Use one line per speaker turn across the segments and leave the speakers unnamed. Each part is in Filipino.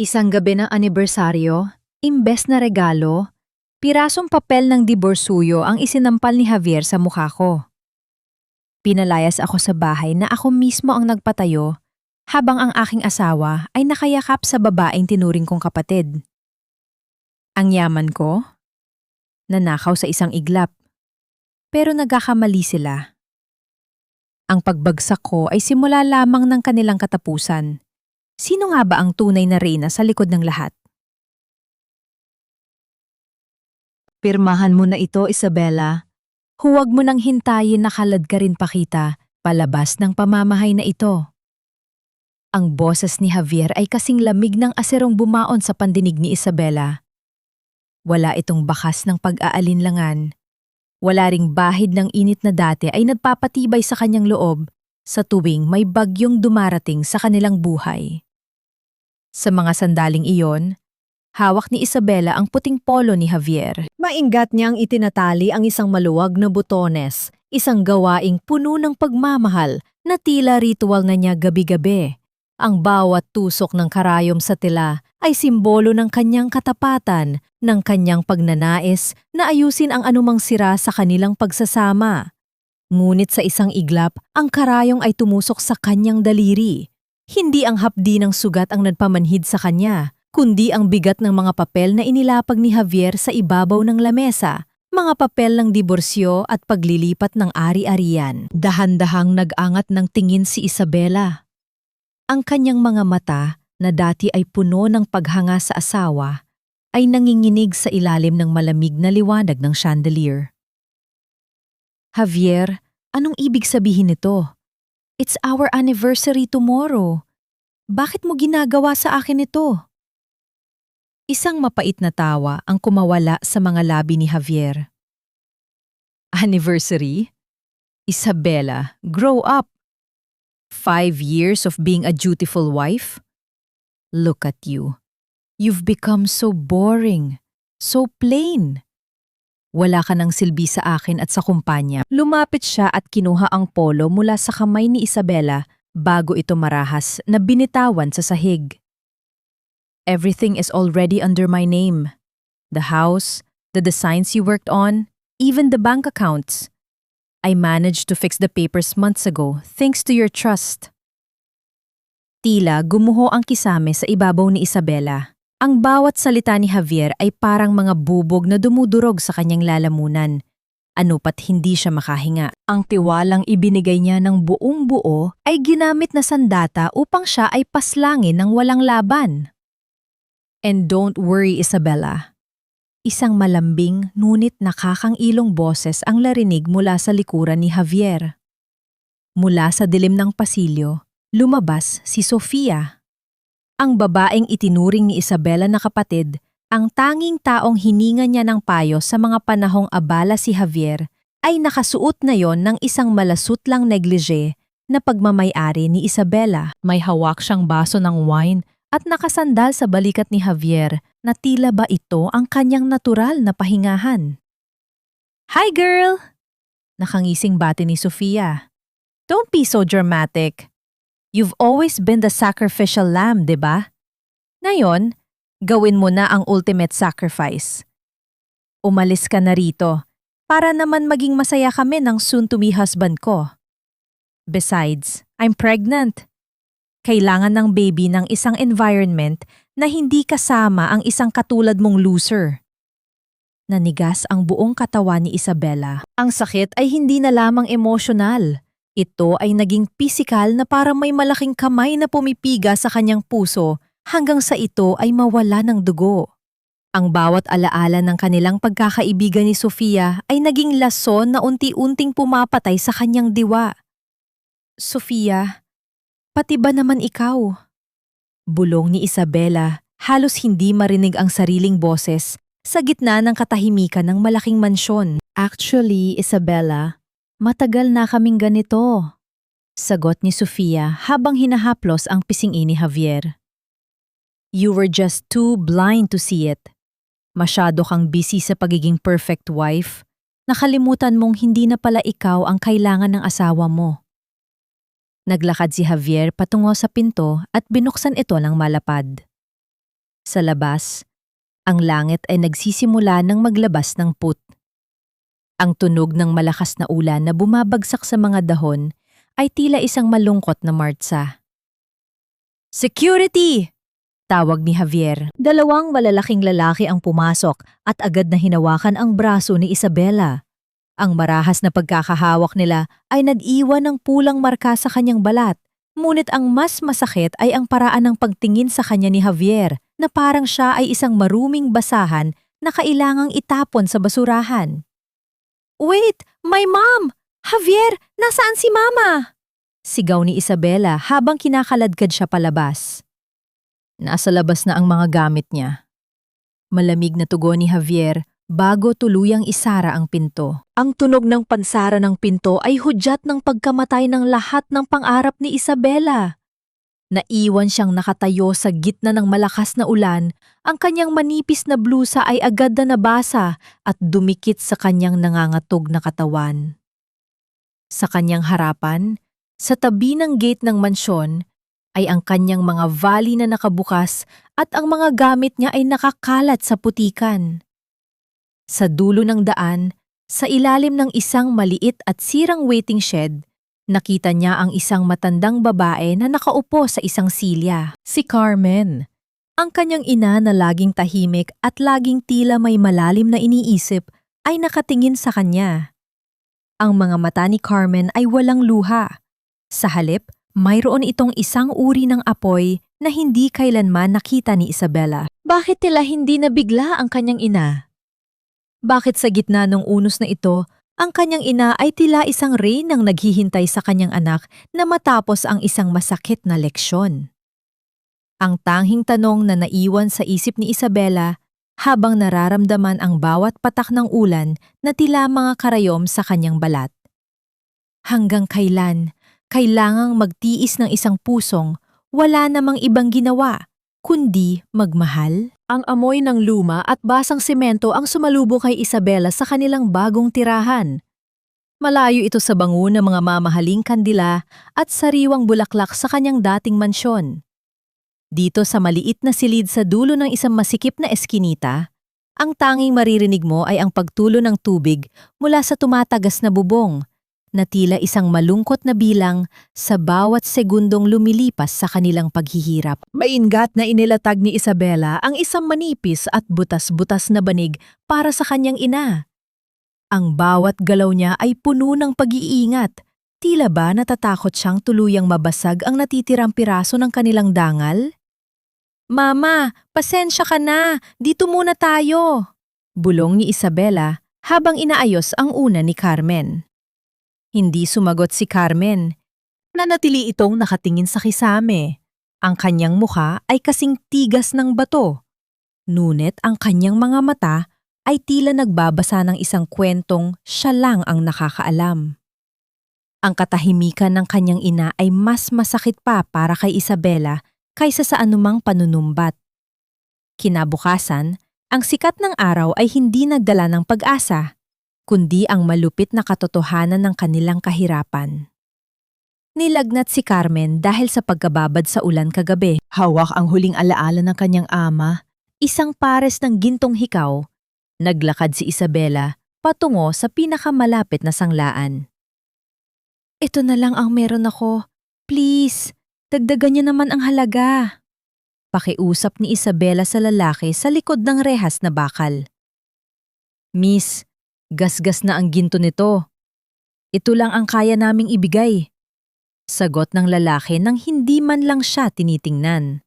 Isang gabi ng anibersaryo, imbes na regalo, pirasong papel ng diborsuyo ang isinampal ni Javier sa mukha ko. Pinalayas ako sa bahay na ako mismo ang nagpatayo, habang ang aking asawa ay nakayakap sa babaeng tinuring kong kapatid. Ang yaman ko? Nanakaw sa isang iglap. Pero nagkakamali sila. Ang pagbagsak ko ay simula lamang ng kanilang katapusan. Sino nga ba ang tunay na reyna sa likod ng lahat? Pirmahan mo na ito, Isabella. Huwag mo nang hintayin na kalad ka rin pakita palabas ng pamamahay na ito. Ang boses ni Javier ay kasing lamig ng aserong bumaon sa pandinig ni Isabella. Wala itong bakas ng pag-aalinlangan. Wala ring bahid ng init na dati ay nagpapatibay sa kanyang loob sa tuwing may bagyong dumarating sa kanilang buhay. Sa mga sandaling iyon, hawak ni Isabella ang puting polo ni Javier. Maingat niyang itinatali ang isang maluwag na butones, isang gawaing puno ng pagmamahal na tila ritual na niya gabi-gabi. Ang bawat tusok ng karayom sa tila ay simbolo ng kanyang katapatan, ng kanyang pagnanais na ayusin ang anumang sira sa kanilang pagsasama. Ngunit sa isang iglap, ang karayong ay tumusok sa kanyang daliri. Hindi ang hapdi ng sugat ang nagpamanhid sa kanya, kundi ang bigat ng mga papel na inilapag ni Javier sa ibabaw ng lamesa, mga papel ng diborsyo at paglilipat ng ari-arian. Dahan-dahang nag-angat ng tingin si Isabella. Ang kanyang mga mata, na dati ay puno ng paghanga sa asawa, ay nanginginig sa ilalim ng malamig na liwanag ng chandelier. Javier, anong ibig sabihin nito? It's our anniversary tomorrow. Bakit mo ginagawa sa akin ito? Isang mapait na tawa ang kumawala sa mga labi ni Javier. Anniversary? Isabella, grow up. 5 years of being a dutiful wife? Look at you. You've become so boring, so plain. Wala ka ng silbi sa akin at sa kumpanya. Lumapit siya at kinuha ang polo mula sa kamay ni Isabella bago ito marahas na binitawan sa sahig. Everything is already under my name. The house, the designs you worked on, even the bank accounts. I managed to fix the papers months ago thanks to your trust. Tila gumuho ang kisame sa ibabaw ni Isabella. Ang bawat salita ni Javier ay parang mga bubog na dumudurog sa kanyang lalamunan. Ano pat hindi siya makahinga. Ang tiwalang ibinigay niya ng buong buo ay ginamit na sandata upang siya ay paslangin ng walang laban. And don't worry, Isabella. Isang malambing ngunit nakakangilong boses ang larinig mula sa likuran ni Javier. Mula sa dilim ng pasilyo, lumabas si Sofia. Ang babaeng itinuring ni Isabella na kapatid, ang tanging taong hininga niya ng payo sa mga panahong abala si Javier, ay nakasuot na yon ng isang malasutlang negligee na pagmamay-ari ni Isabella. May hawak siyang baso ng wine at nakasandal sa balikat ni Javier na tila ba ito ang kanyang natural na pahingahan. Hi girl! Nakangising bati ni Sofia. Don't be so dramatic. You've always been the sacrificial lamb, di ba? Ngayon, gawin mo na ang ultimate sacrifice. Umalis ka na rito para naman maging masaya kami ng soon-to-be husband ko. Besides, I'm pregnant. Kailangan ng baby ng isang environment na hindi kasama ang isang katulad mong loser. Nanigas ang buong katawan ni Isabella. Ang sakit ay hindi na lamang emosyonal. Ito ay naging pisikal na parang may malaking kamay na pumipiga sa kanyang puso hanggang sa ito ay mawala ng dugo. Ang bawat alaala ng kanilang pagkakaibigan ni Sofia ay naging lason na unti-unting pumapatay sa kanyang diwa. Sofia, pati ba naman ikaw? Bulong ni Isabella, halos hindi marinig ang sariling boses sa gitna ng katahimikan ng malaking mansyon. Actually, Isabella, matagal na kaming ganito, sagot ni Sofia habang hinahaplos ang pisngi ni Javier. You were just too blind to see it. Masyado kang busy sa pagiging perfect wife, nakalimutan mong hindi na pala ikaw ang kailangan ng asawa mo. Naglakad si Javier patungo sa pinto at binuksan ito ng malapad. Sa labas, ang langit ay nagsisimula ng maglabas ng put. Ang tunog ng malakas na ulan na bumabagsak sa mga dahon ay tila isang malungkot na martsa. Security! Tawag ni Javier. Dalawang malalaking lalaki ang pumasok at agad na hinawakan ang braso ni Isabela. Ang marahas na pagkakahawak nila ay nag-iwan ng pulang marka sa kanyang balat. Ngunit ang mas masakit ay ang paraan ng pagtingin sa kanya ni Javier na parang siya ay isang maruming basahan na kailangang itapon sa basurahan. Wait! My mom! Javier! Nasaan si mama? Sigaw ni Isabela habang kinakaladkad siya palabas. Nasa labas na ang mga gamit niya. Malamig na tugon ni Javier bago tuluyang isara ang pinto. Ang tunog ng pansara ng pinto ay hudyat ng pagkamatay ng lahat ng pangarap ni Isabela. Naiwan siyang nakatayo sa gitna ng malakas na ulan, ang kanyang manipis na blusa ay agad na nabasa at dumikit sa kanyang nangangatog na katawan. Sa kanyang harapan, sa tabi ng gate ng mansyon, ay ang kanyang mga vali na nakabukas at ang mga gamit niya ay nakakalat sa putikan. Sa dulo ng daan, sa ilalim ng isang maliit at sirang waiting shed, nakita niya ang isang matandang babae na nakaupo sa isang silya. Si Carmen. Ang kanyang ina na laging tahimik at laging tila may malalim na iniisip ay nakatingin sa kanya. Ang mga mata ni Carmen ay walang luha. Sa halip, mayroon itong isang uri ng apoy na hindi kailanman nakita ni Isabela. Bakit tila hindi nabigla ang kanyang ina? Bakit sa gitna ng unos na ito, ang kanyang ina ay tila isang reynang naghihintay sa kanyang anak na matapos ang isang masakit na leksyon? Ang tanging tanong na naiwan sa isip ni Isabela habang nararamdaman ang bawat patak ng ulan na tila mga karayom sa kanyang balat. Hanggang kailan? Kailangang magtiis ng isang pusong wala namang ibang ginawa, kundi magmahal? Ang amoy ng luma at basang semento ang sumalubong kay Isabela sa kanilang bagong tirahan. Malayo ito sa bango ng mga mamahaling kandila at sariwang bulaklak sa kanyang dating mansyon. Dito sa maliit na silid sa dulo ng isang masikip na eskinita, ang tanging maririnig mo ay ang pagtulo ng tubig mula sa tumatagas na bubong, na tila isang malungkot na bilang sa bawat segundong lumilipas sa kanilang paghihirap. Maingat na inilatag ni Isabela ang isang manipis at butas-butas na banig para sa kanyang ina. Ang bawat galaw niya ay puno ng pag-iingat. Tila ba natatakot siyang tuluyang mabasag ang natitirang piraso ng kanilang dangal? Mama, pasensya ka na. Dito muna tayo. Bulong ni Isabela habang inaayos ang una ni Carmen. Hindi sumagot si Carmen. Nanatili itong nakatingin sa kisame. Ang kanyang mukha ay kasing tigas ng bato. Ngunit ang kanyang mga mata ay tila nagbabasa ng isang kwentong siya lang ang nakakaalam. Ang katahimikan ng kanyang ina ay mas masakit pa para kay Isabela kaysa sa anumang panunumbat. Kinabukasan, ang sikat ng araw ay hindi nagdala ng pag-asa, kundi ang malupit na katotohanan ng kanilang kahirapan. Nilagnat si Carmen dahil sa pagkababad sa ulan kagabi. Hawak ang huling alaala ng kanyang ama, isang pares ng gintong hikaw. Naglakad si Isabela patungo sa pinakamalapit na sanglaan. Ito na lang ang meron ako. Please, dagdagan niyo naman ang halaga. Pakiusap ni Isabela sa lalaki sa likod ng rehas na bakal. Miss, gasgas na ang ginto nito. Ito lang ang kaya naming ibigay. Sagot ng lalaki nang hindi man lang siya tinitingnan.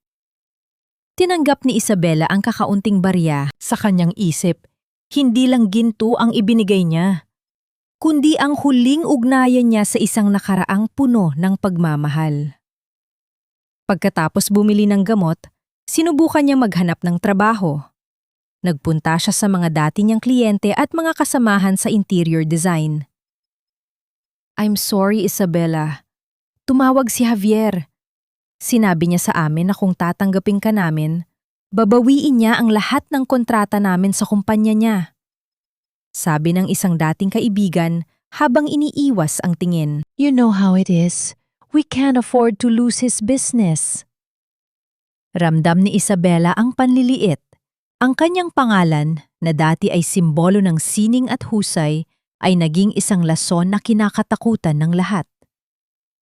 Tinanggap ni Isabela ang kakaunting barya sa kanyang isip. Hindi lang ginto ang ibinigay niya, kundi ang huling ugnayan niya sa isang nakaraang puno ng pagmamahal. Pagkatapos bumili ng gamot, sinubukan niya maghanap ng trabaho. Nagpunta siya sa mga dati niyang kliyente at mga kasamahan sa interior design. I'm sorry, Isabela. Tumawag si Javier. Sinabi niya sa amin na kung tatanggapin ka namin, babawiin niya ang lahat ng kontrata namin sa kumpanya niya. Sabi ng isang dating kaibigan habang iniiwas ang tingin. You know how it is. We can't afford to lose his business. Ramdam ni Isabela ang panliliit. Ang kanyang pangalan, na dati ay simbolo ng sining at husay, ay naging isang lason na kinakatakutan ng lahat.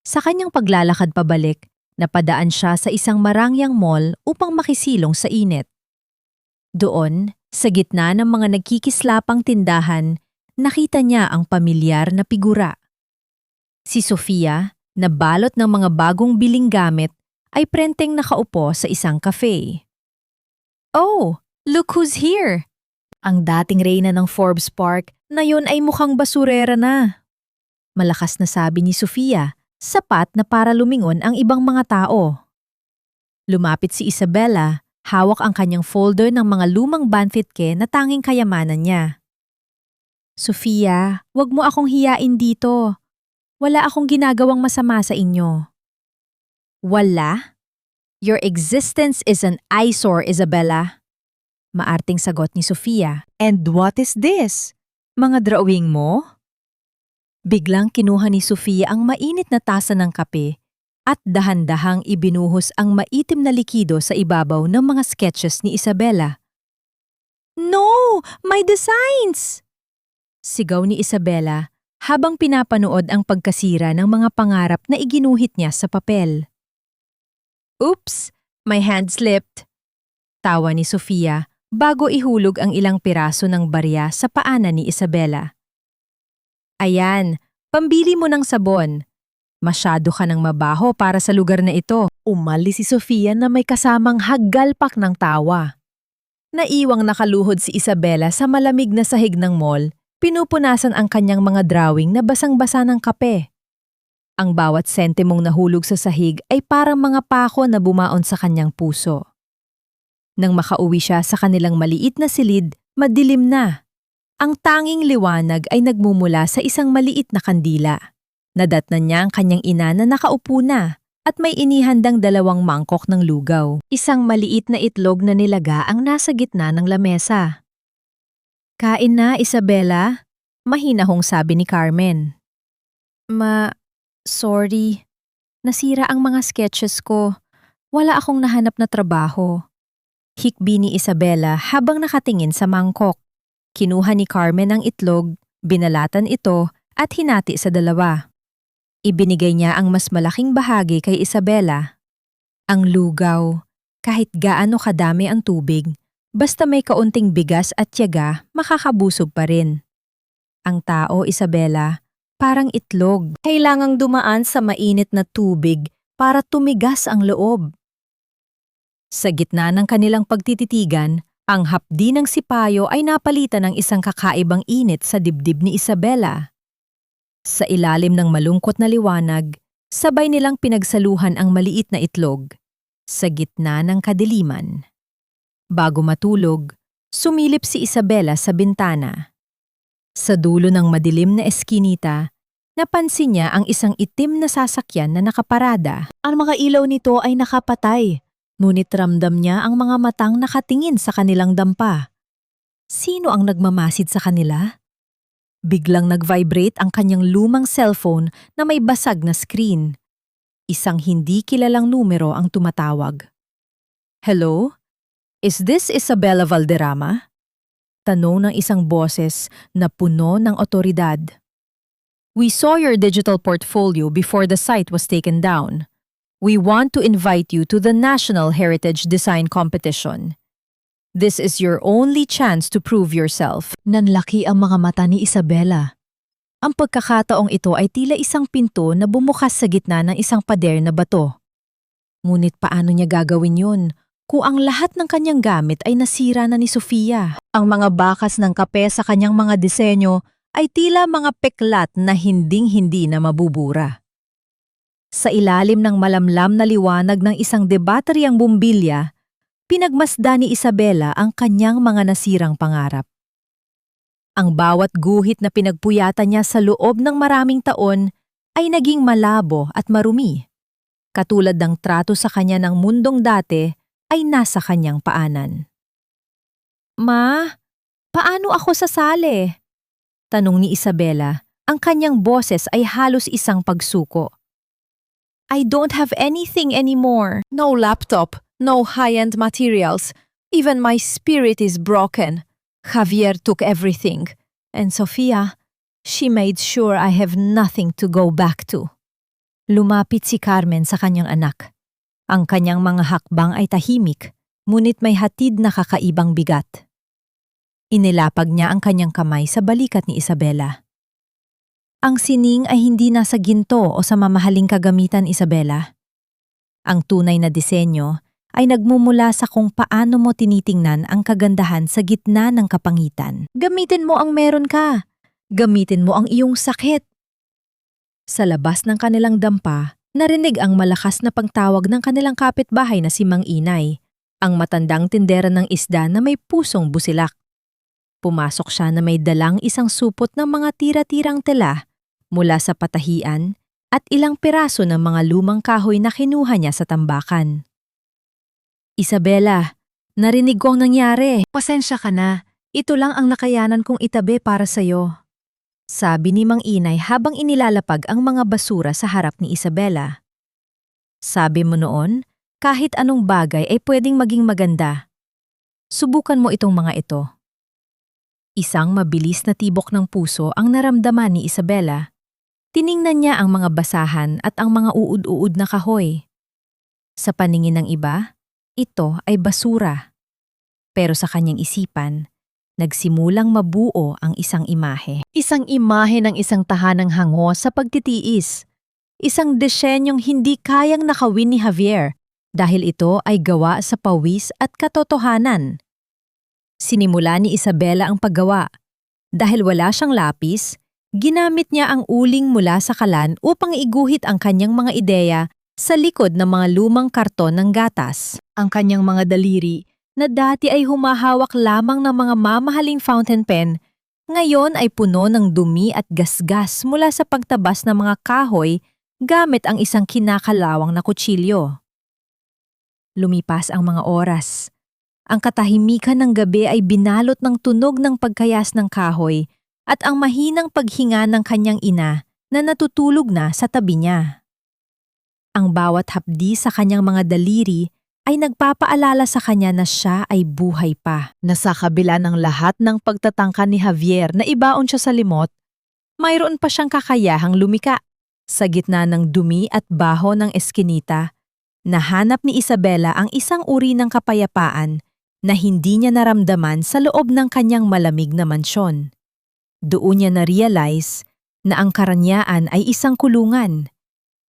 Sa kanyang paglalakad pabalik, napadaan siya sa isang marangyang mall upang makisilong sa init. Doon, sa gitna ng mga nagkikislapang tindahan, nakita niya ang pamilyar na figura. Si Sofia, na balot ng mga bagong biling gamit, ay prenteng nakaupo sa isang cafe. "Oh, look who's here!" Ang dating reyna ng Forbes Park na yun ay mukhang basurera na. Malakas na sabi ni Sofia, sapat na para lumingon ang ibang mga tao. Lumapit si Isabela, hawak ang kanyang folder ng mga lumang banfitke na tanging kayamanan niya. "Sofia, wag mo akong hiyain dito. Wala akong ginagawang masama sa inyo." "Wala? Your existence is an eyesore, Isabela." Maarting sagot ni Sofia. "And what is this? Mga drawing mo?" Biglang kinuha ni Sofia ang mainit na tasa ng kape at dahan-dahang ibinuhos ang maitim na likido sa ibabaw ng mga sketches ni Isabela. "No! My designs!" Sigaw ni Isabela habang pinapanood ang pagkasira ng mga pangarap na iginuhit niya sa papel. "Oops! My hand slipped." Tawa ni Sofia bago ihulog ang ilang piraso ng barya sa paanan ni Isabela. "Ayan, pambili mo ng sabon. Masyado ka ng mabaho para sa lugar na ito." Umali si Sofia na may kasamang haggalpak ng tawa. Naiwang nakaluhod si Isabela sa malamig na sahig ng mall, pinupunasan ang kanyang mga drawing na basang-basa ng kape. Ang bawat sentimong nahulog sa sahig ay parang mga pako na bumaon sa kanyang puso. Nang makauwi siya sa kanilang maliit na silid, madilim na. Ang tanging liwanag ay nagmumula sa isang maliit na kandila. Nadatnan niya ang kanyang ina na nakaupo na at may inihandang 2 mangkok ng lugaw. Isang maliit na itlog na nilaga ang nasa gitna ng lamesa. "Kain na, Isabela," mahinahong sabi ni Carmen. Sorry. Nasira ang mga sketches ko. Wala akong nahanap na trabaho." Hikbi ni Isabela habang nakatingin sa mangkok. Kinuha ni Carmen ang itlog, binalatan ito at hinati sa 2. Ibinigay niya ang mas malaking bahagi kay Isabela. Ang lugaw, kahit gaano kadami ang tubig, basta may kaunting bigas at tiyaga, makakabusog pa rin. Ang tao, Isabela, parang itlog. Kailangang dumaan sa mainit na tubig para tumigas ang loob. Sa gitna ng kanilang pagtititigan, ang hapdi ng sipayo ay napalitan ng isang kakaibang init sa dibdib ni Isabela. Sa ilalim ng malungkot na liwanag, sabay nilang pinagsaluhan ang maliit na itlog, sa gitna ng kadiliman. Bago matulog, sumilip si Isabela sa bintana. Sa dulo ng madilim na eskinita, napansin niya ang isang itim na sasakyan na nakaparada. Ang mga ilaw nito ay nakapatay, ngunit ramdam niya ang mga matang nakatingin sa kanilang dampa. Sino ang nagmamasid sa kanila? Biglang nag-vibrate ang kanyang lumang cellphone na may basag na screen. Isang hindi kilalang numero ang tumatawag. "Hello? Is this Isabela Valderrama?" Tanong ng isang boses na puno ng otoridad. "We saw your digital portfolio before the site was taken down. We want to invite you to the National Heritage Design Competition. This is your only chance to prove yourself." Nanlaki ang mga mata ni Isabela. Ang pagkakataong ito ay tila isang pinto na bumukas sa gitna ng isang pader na bato. Ngunit paano niya gagawin yun kung ang lahat ng kanyang gamit ay nasira na ni Sofia? Ang mga bakas ng kape sa kanyang mga disenyo ay tila mga peklat na hinding-hindi na mabubura. Sa ilalim ng malamlam na liwanag ng isang debateryang bumbilya, pinagmasdan ni Isabela ang kanyang mga nasirang pangarap. Ang bawat guhit na pinagpuyatan niya sa loob ng maraming taon ay naging malabo at marumi. Katulad ng trato sa kanya ng mundong dati ay nasa kanyang paanan. "Ma, paano ako sasali?" Tanong ni Isabela. Ang kanyang boses ay halos isang pagsuko. "I don't have anything anymore. No laptop,
No high-end materials. Even my spirit is broken. Javier took everything. And Sofia, she made sure I have nothing to go back to.
Lumapit si Carmen sa kanyang anak. Ang kanyang mga hakbang ay tahimik, ngunit may hatid na kakaibang bigat. Inilapag niya ang kanyang kamay sa balikat ni Isabela. Ang sining ay hindi nasa ginto o sa mamahaling kagamitan, Isabela. Ang tunay na disenyo ay nagmumula sa kung paano mo tinitingnan ang kagandahan sa gitna ng kapangitan. Gamitin mo ang meron ka. Gamitin mo ang iyong sakit. Sa labas ng kanilang dampa, narinig ang malakas na pagtawag ng kanilang kapitbahay na si Mang Inay, ang matandang tindera ng isda na may pusong busilak. Pumasok siya na may dalang isang supot ng mga tira-tirang tela mula sa patahian at ilang piraso ng mga lumang kahoy na kinuha niya sa tambakan. Isabela, narinig ko ang nangyari. Pasensya ka na. Ito lang ang nakayanan kong itabi para sa'yo. Sabi ni Mang Inay habang inilalapag ang mga basura sa harap ni Isabela. Sabi mo noon, kahit anong bagay ay pwedeng maging maganda. Subukan mo itong mga ito. Isang mabilis na tibok ng puso ang naramdaman ni Isabela. Tiningnan niya ang mga basahan at ang mga uud-uud na kahoy. Sa paningin ng iba, ito ay basura. Pero sa kanyang isipan, nagsimulang mabuo ang isang imahe. Isang imahe ng isang tahanang hango sa pagtitiis. Isang disenyong hindi kayang nakawin ni Javier dahil ito ay gawa sa pawis at katotohanan. Sinimula ni Isabela ang paggawa. Dahil wala siyang lapis, ginamit niya ang uling mula sa kalan upang iguhit ang kanyang mga ideya sa likod ng mga lumang karton ng gatas. Ang kanyang mga daliri na dati ay humahawak lamang ng mga mamahaling fountain pen, ngayon ay puno ng dumi at gasgas mula sa pagtabas ng mga kahoy gamit ang isang kinakalawang na kutsilyo. Lumipas ang mga oras. Ang katahimikan ng gabi ay binalot ng tunog ng pagkayas ng kahoy at ang mahinang paghinga ng kanyang ina na natutulog na sa tabi niya. Ang bawat hapdi sa kanyang mga daliri ay nagpapaalala sa kanya na siya ay buhay pa. Na sa kabila ng lahat ng pagtatangka ni Javier na ibaon siya sa limot, mayroon pa siyang kakayahang lumika. Sa gitna ng dumi at baho ng eskinita, nahanap ni Isabela ang isang uri ng kapayapaan na hindi niya naramdaman sa loob ng kanyang malamig na mansyon. Doon niya na-realize na ang karanyaan ay isang kulungan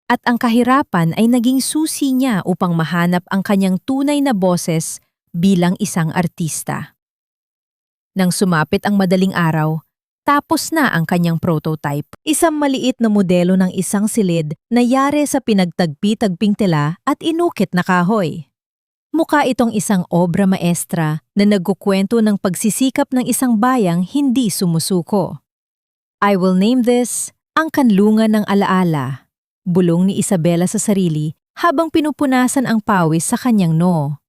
at ang kahirapan ay naging susi niya upang mahanap ang kanyang tunay na boses bilang isang artista. Nang sumapit ang madaling araw, tapos na ang kanyang prototype. Isang maliit na modelo ng isang silid na yare sa pinagtagpi-tagping tela at inukit na kahoy. Mukha itong isang obra maestra na nagkukwento ng pagsisikap ng isang bayang hindi sumusuko. I will name this ang kanlungan ng alaala. Bulong ni Isabela sa sarili habang pinupunasan ang pawis sa kanyang noo.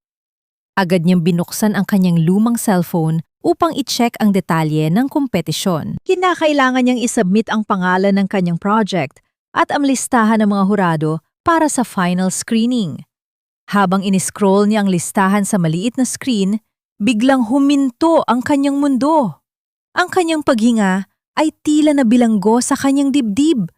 Agad niyang binuksan ang kanyang lumang cellphone upang i-check ang detalye ng kompetisyon. Kinakailangan niyang isubmit ang pangalan ng kanyang project at ang listahan ng mga hurado para sa final screening. Habang iniscroll niya ang listahan sa maliit na screen, biglang huminto ang kanyang mundo. Ang kanyang paghinga ay tila na bilanggo sa kanyang dibdib.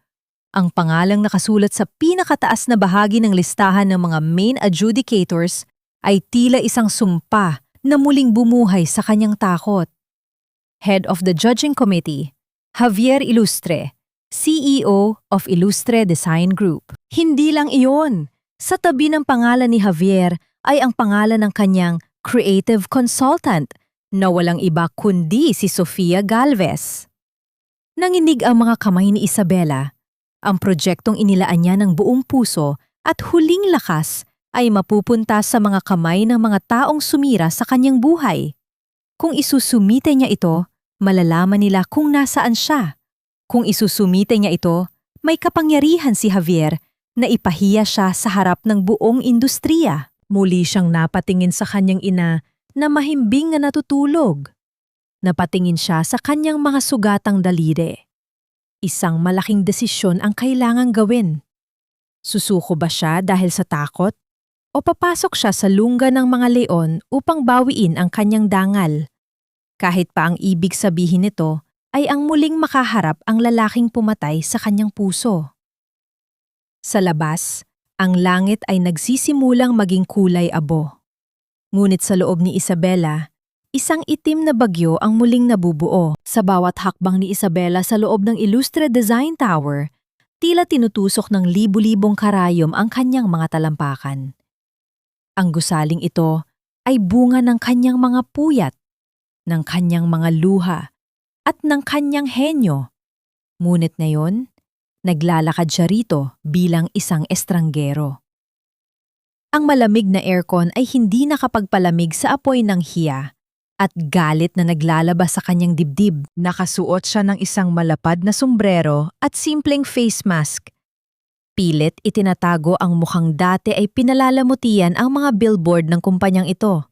Ang pangalang nakasulat sa pinakataas na bahagi ng listahan ng mga main adjudicators ay tila isang sumpa na muling bumuhay sa kanyang takot. Head of the Judging Committee, Javier Ilustre, CEO of Ilustre Design Group. Hindi lang iyon. Sa tabi ng pangalan ni Javier ay ang pangalan ng kanyang creative consultant na walang iba kundi si Sofia Galvez. Nanginig ang mga kamay ni Isabela. Ang proyektong inilaan niya ng buong puso at huling lakas ay mapupunta sa mga kamay ng mga taong sumira sa kanyang buhay. Kung isusumite niya ito, malalaman nila kung nasaan siya. Kung isusumite niya ito, may kapangyarihan si Javier na ipahiya siya sa harap ng buong industriya. Muli siyang napatingin sa kanyang ina na mahimbing na natutulog. Napatingin siya sa kanyang mga sugatang daliri. Isang malaking desisyon ang kailangang gawin. Susuko ba siya dahil sa takot? o papasok siya sa lungga ng mga leon upang bawiin ang kanyang dangal. Kahit pa ang ibig sabihin nito ay ang muling makaharap ang lalaking pumatay sa kanyang puso. Sa labas, ang langit ay nagsisimulang maging kulay abo. Ngunit sa loob ni Isabela, isang itim na bagyo ang muling nabubuo. Sa bawat hakbang ni Isabela sa loob ng Illustre Design Tower, tila tinutusok ng libu-libong karayom ang kanyang mga talampakan. Ang gusaling ito ay bunga ng kanyang mga puyat, ng kanyang mga luha, at ng kanyang henyo. Ngunit ngayon, naglalakad siya rito bilang isang estranggero. Ang malamig na aircon ay hindi nakapagpalamig sa apoy ng hiya at galit na naglalabas sa kanyang dibdib. Nakasuot siya ng isang malapad na sombrero at simpleng face mask. Pilit itinatago ang mukhang dati ay pinalalamutian ang mga billboard ng kumpanyang ito.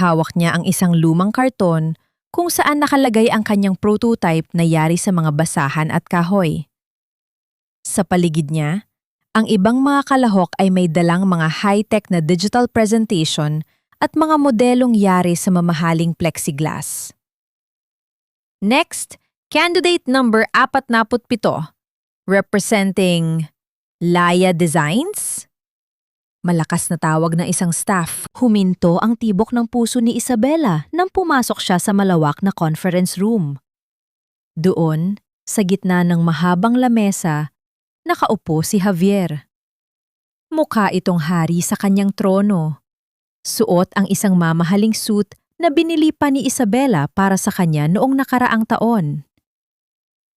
Hawak niya ang isang lumang karton kung saan nakalagay ang kanyang prototype na yari sa mga basahan at kahoy. Sa paligid niya, ang ibang mga kalahok ay may dalang mga high-tech na digital presentation at mga modelong yari sa mamahaling plexiglass. Next, candidate number 47, representing Laya Designs. Malakas na tawag ng isang staff. Huminto ang tibok ng puso ni Isabela nang pumasok siya sa malawak na conference room. Doon, sa gitna ng mahabang lamesa, nakaupo si Javier. Mukha itong hari sa kanyang trono. Suot ang isang mamahaling suit na binili pa ni Isabela para sa kanya noong nakaraang taon.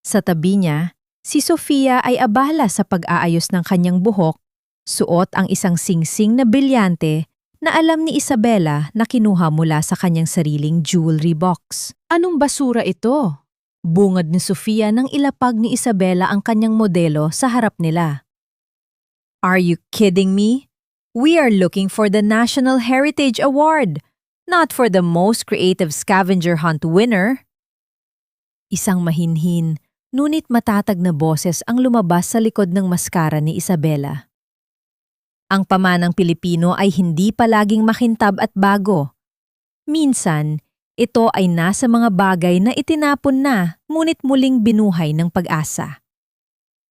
Sa tabi niya, si Sofia ay abala sa pag-aayos ng kanyang buhok, suot ang isang singsing na brilyante na alam ni Isabela na kinuha mula sa kanyang sariling jewelry box. Anong basura ito? Bungad ni Sofia nang ilapag ni Isabela ang kanyang modelo sa harap nila. Are you kidding me? We are looking for the National Heritage Award, not for the most creative scavenger hunt winner. Isang mahinhin, ngunit matatag na boses ang lumabas sa likod ng maskara ni Isabela. Ang pamanang Pilipino ay hindi palaging makintab at bago. Minsan, ito ay nasa mga bagay na itinapon na ngunit muling binuhay ng pag-asa.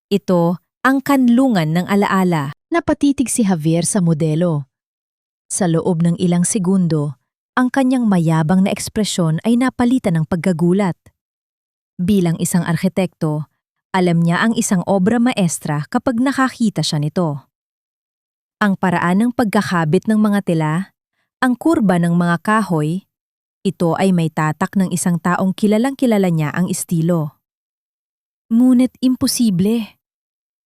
Ito ang kanlungan ng alaala. Napatitig si Javier sa modelo. Sa loob ng ilang segundo, ang kanyang mayabang na ekspresyon ay napalitan ng pagkagulat. Bilang isang arkitekto, alam niya ang isang obra maestra kapag nakakita siya nito. Ang paraan ng pagkakabit ng mga tela, ang kurba ng mga kahoy, ito ay may tatak ng isang taong kilalang-kilala niya ang estilo. Ngunit imposible.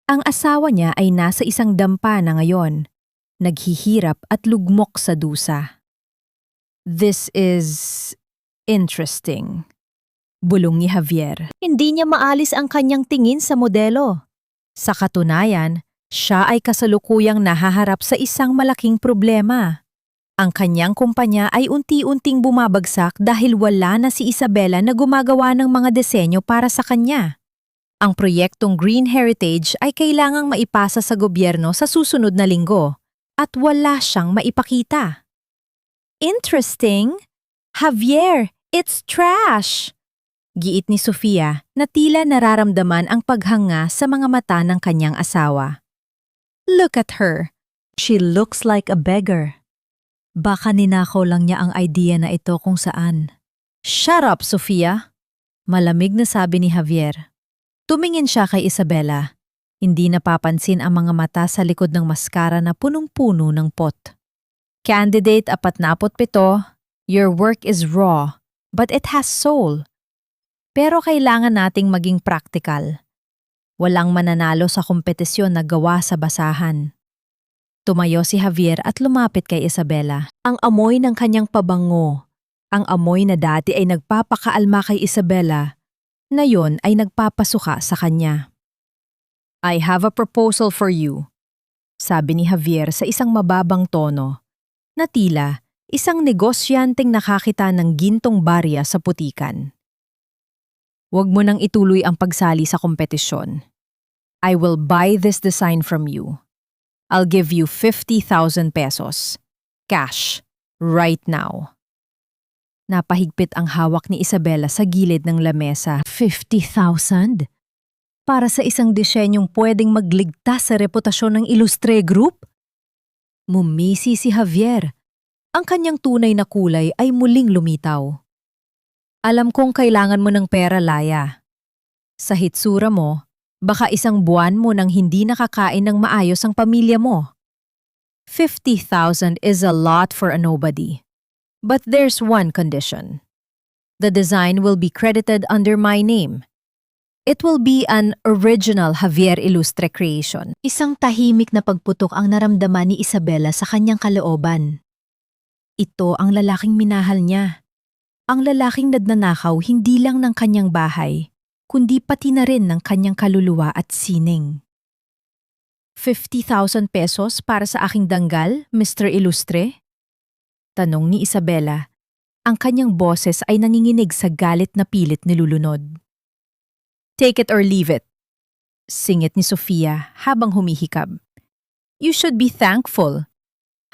Ang asawa niya ay nasa isang dampa na ngayon, naghihirap at lugmok sa dusa. This is interesting, bulong ni Javier. Hindi niya maalis ang kanyang tingin sa modelo. Sa katunayan, siya ay kasalukuyang nahaharap sa isang malaking problema. Ang kanyang kumpanya ay unti-unting bumabagsak dahil wala na si Isabela na gumagawa ng mga disenyo para sa kanya. Ang proyektong Green Heritage ay kailangang maipasa sa gobyerno sa susunod na linggo at wala siyang maipakita. Interesting? Javier, it's trash! Giit ni Sofia na tila nararamdaman ang paghanga sa mga mata ng kanyang asawa. Look at her. She looks like a beggar. Baka ninakaw lang niya ang idea na ito kung saan. Shut up, Sofia! Malamig na sabi ni Javier. Tumingin siya kay Isabela. Hindi napapansin ang mga mata sa likod ng maskara na punong-puno ng pot. Candidate 47, your work is raw, but it has soul. Pero kailangan nating maging practical. Walang mananalo sa kompetisyon na gawa sa basahan. Tumayo si Javier at lumapit kay Isabela. Ang amoy ng kanyang pabango, ang amoy na dati ay nagpapakaalma kay Isabela, na yon ay nagpapasuka sa kanya. I have a proposal for you, sabi ni Javier sa isang mababang tono, na tila isang negosyanteng nakakita ng gintong barya sa putikan. Huwag mo nang ituloy ang pagsali sa kompetisyon. I will buy this design from you. I'll give you 50,000 pesos. Cash. Right now. Napahigpit ang hawak ni Isabela sa gilid ng lamesa.
50,000? Para sa isang disenyong pwedeng magligtas sa reputasyon ng Ilustre Group? Mumisi si Javier. Ang kanyang tunay na kulay ay muling lumitaw. Alam kong kailangan mo ng pera, Laya. Sa hitsura mo, baka isang buwan mo nang hindi nakakain ng maayos ang pamilya mo. 50,000 is a lot for a nobody. But there's one condition. The design will be credited under my name. It will be an original Javier Ilustre creation. Isang tahimik na pagputok ang naramdaman ni Isabela sa kanyang kalooban. Ito ang lalaking minahal niya. Ang lalaking nagnanakaw hindi lang ng kanyang bahay, kundi pati na rin ng kanyang kaluluwa at sining. 50,000 pesos para sa aking danggal, Mr. Ilustre? Tanong ni Isabela. Ang kanyang boses ay nanginginig sa galit na pilit nilulunod. Take it or leave it. Singit ni Sofia habang humihikab. You should be thankful.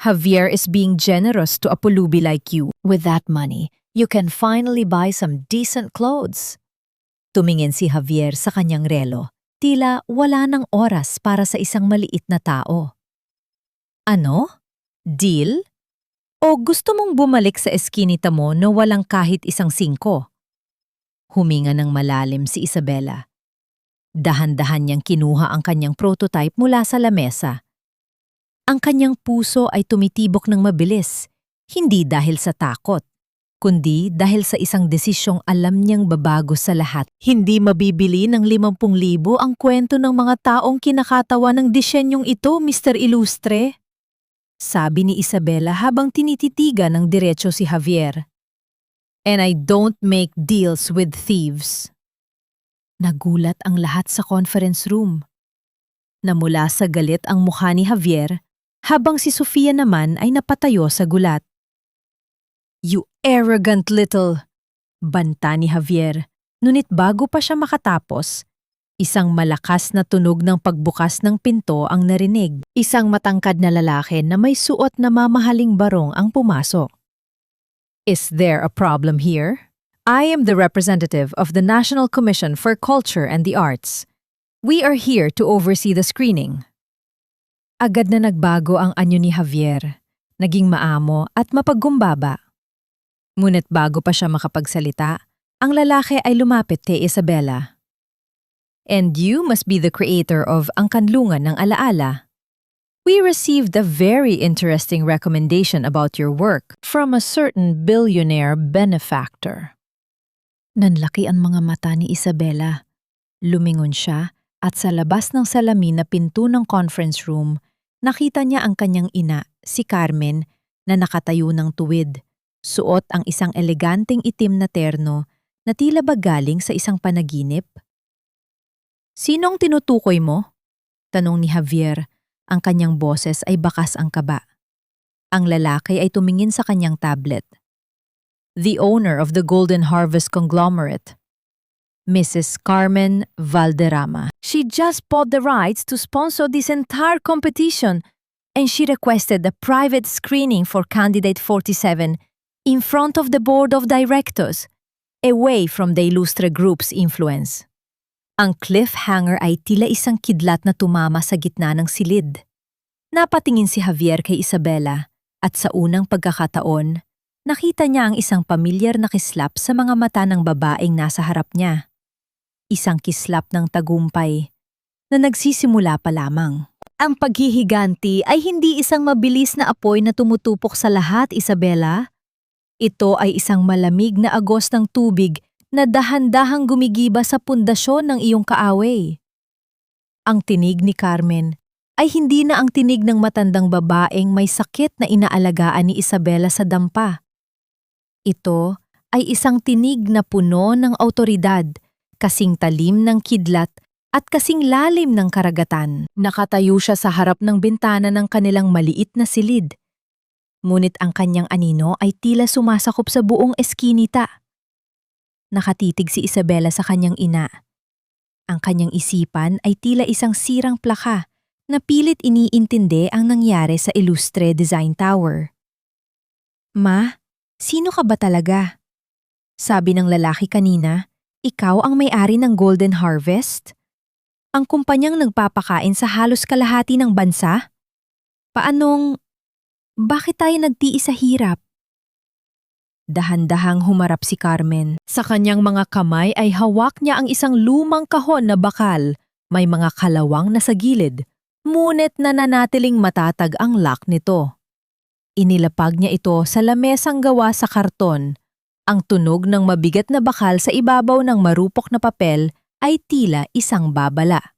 Javier is being generous to a pulubi like you. With that money, you can finally buy some decent clothes. Tumingin si Javier sa kanyang relo. Tila wala ng oras para sa isang maliit na tao. Ano? Deal? O gusto mong bumalik sa eskinita mo na walang kahit isang singko? Huminga ng malalim si Isabela. Dahan-dahan niyang kinuha ang kanyang prototype mula sa lamesa. Ang kanyang puso ay tumitibok ng mabilis, hindi dahil sa takot, kundi dahil sa isang desisyong alam niyang babago sa lahat. Hindi mabibili ng 50,000 ang kwento ng mga taong kinakatawa ng disenyong ito, Mr. Ilustre. Sabi ni Isabela habang tinititigan ng diretso si Javier. And I don't make deals with thieves. Nagulat ang lahat sa conference room. Namula sa galit ang mukha ni Javier, habang si Sofia naman ay napatayo sa gulat. You arrogant little! Banta ni Javier, ngunit bago pa siya makatapos, isang malakas na tunog ng pagbukas ng pinto ang narinig. Isang matangkad na lalaki na may suot na mamahaling barong ang pumasok. Is there a problem here? I am the representative of the National Commission for Culture and the Arts. We are here to oversee the screening. Agad na nagbago ang anyo ni Javier, naging maamo at mapagkumbaba. Ngunit bago pa siya makapagsalita, ang lalaki ay lumapit kay Isabela. And you must be the creator of Ang Kanlungan ng Alaala. We received a very interesting recommendation about your work from a certain billionaire benefactor. Nanlaki ang mga mata ni Isabela. Lumingon siya at sa labas ng salamin na pinto ng conference room, nakita niya ang kanyang ina, si Carmen, na nakatayo ng tuwid. Suot ang isang eleganteng itim na terno na tila ba galing sa isang panaginip. Sinong tinutukoy mo? Tanong ni Javier. Ang kanyang boses ay bakas ang kaba. Ang lalaki ay tumingin sa kanyang tablet. The owner of the Golden Harvest Conglomerate, Mrs. Carmen Valderrama. She just bought the rights to sponsor this entire competition, and she requested a private screening for Candidate 47 in front of the board of directors, away from the Ilustre Group's influence. Ang cliffhanger ay tila isang kidlat na tumama sa gitna ng silid. Napatingin si Javier kay Isabela at sa unang pagkakataon, nakita niya ang isang pamilyar na kislap sa mga mata ng babaeng nasa harap niya. Isang kislap ng tagumpay na nagsisimula pa lamang. Ang paghihiganti ay hindi isang mabilis na apoy na tumutupok sa lahat, Isabela. Ito ay isang malamig na agos ng tubig na dahan-dahang gumigiba sa pundasyon ng iyong kaaway. Ang tinig ni Carmen ay hindi na ang tinig ng matandang babaeng may sakit na inaalagaan ni Isabela sa dampa. Ito ay isang tinig na puno ng awtoridad, kasing talim ng kidlat at kasing lalim ng karagatan. Nakatayo siya sa harap ng bintana ng kanilang maliit na silid. Ngunit ang kanyang anino ay tila sumasakop sa buong eskinita. Nakatitig si Isabela sa kanyang ina. Ang kanyang isipan ay tila isang sirang plaka Napilit iniintindi ang nangyari sa Ilustre Design Tower. Ma, sino ka ba talaga? Sabi ng lalaki kanina, ikaw ang may-ari ng Golden Harvest? Ang kumpanyang nagpapakain sa halos kalahati ng bansa? Bakit tayo nagtiis sa hirap? Dahan-dahang humarap si Carmen. Sa kanyang mga kamay ay hawak niya ang isang lumang kahon na bakal. May mga kalawang na sa gilid, ngunit nananatiling matatag ang lock nito. Inilapag niya ito sa lamesang gawa sa karton. Ang tunog ng mabigat na bakal sa ibabaw ng marupok na papel ay tila isang babala.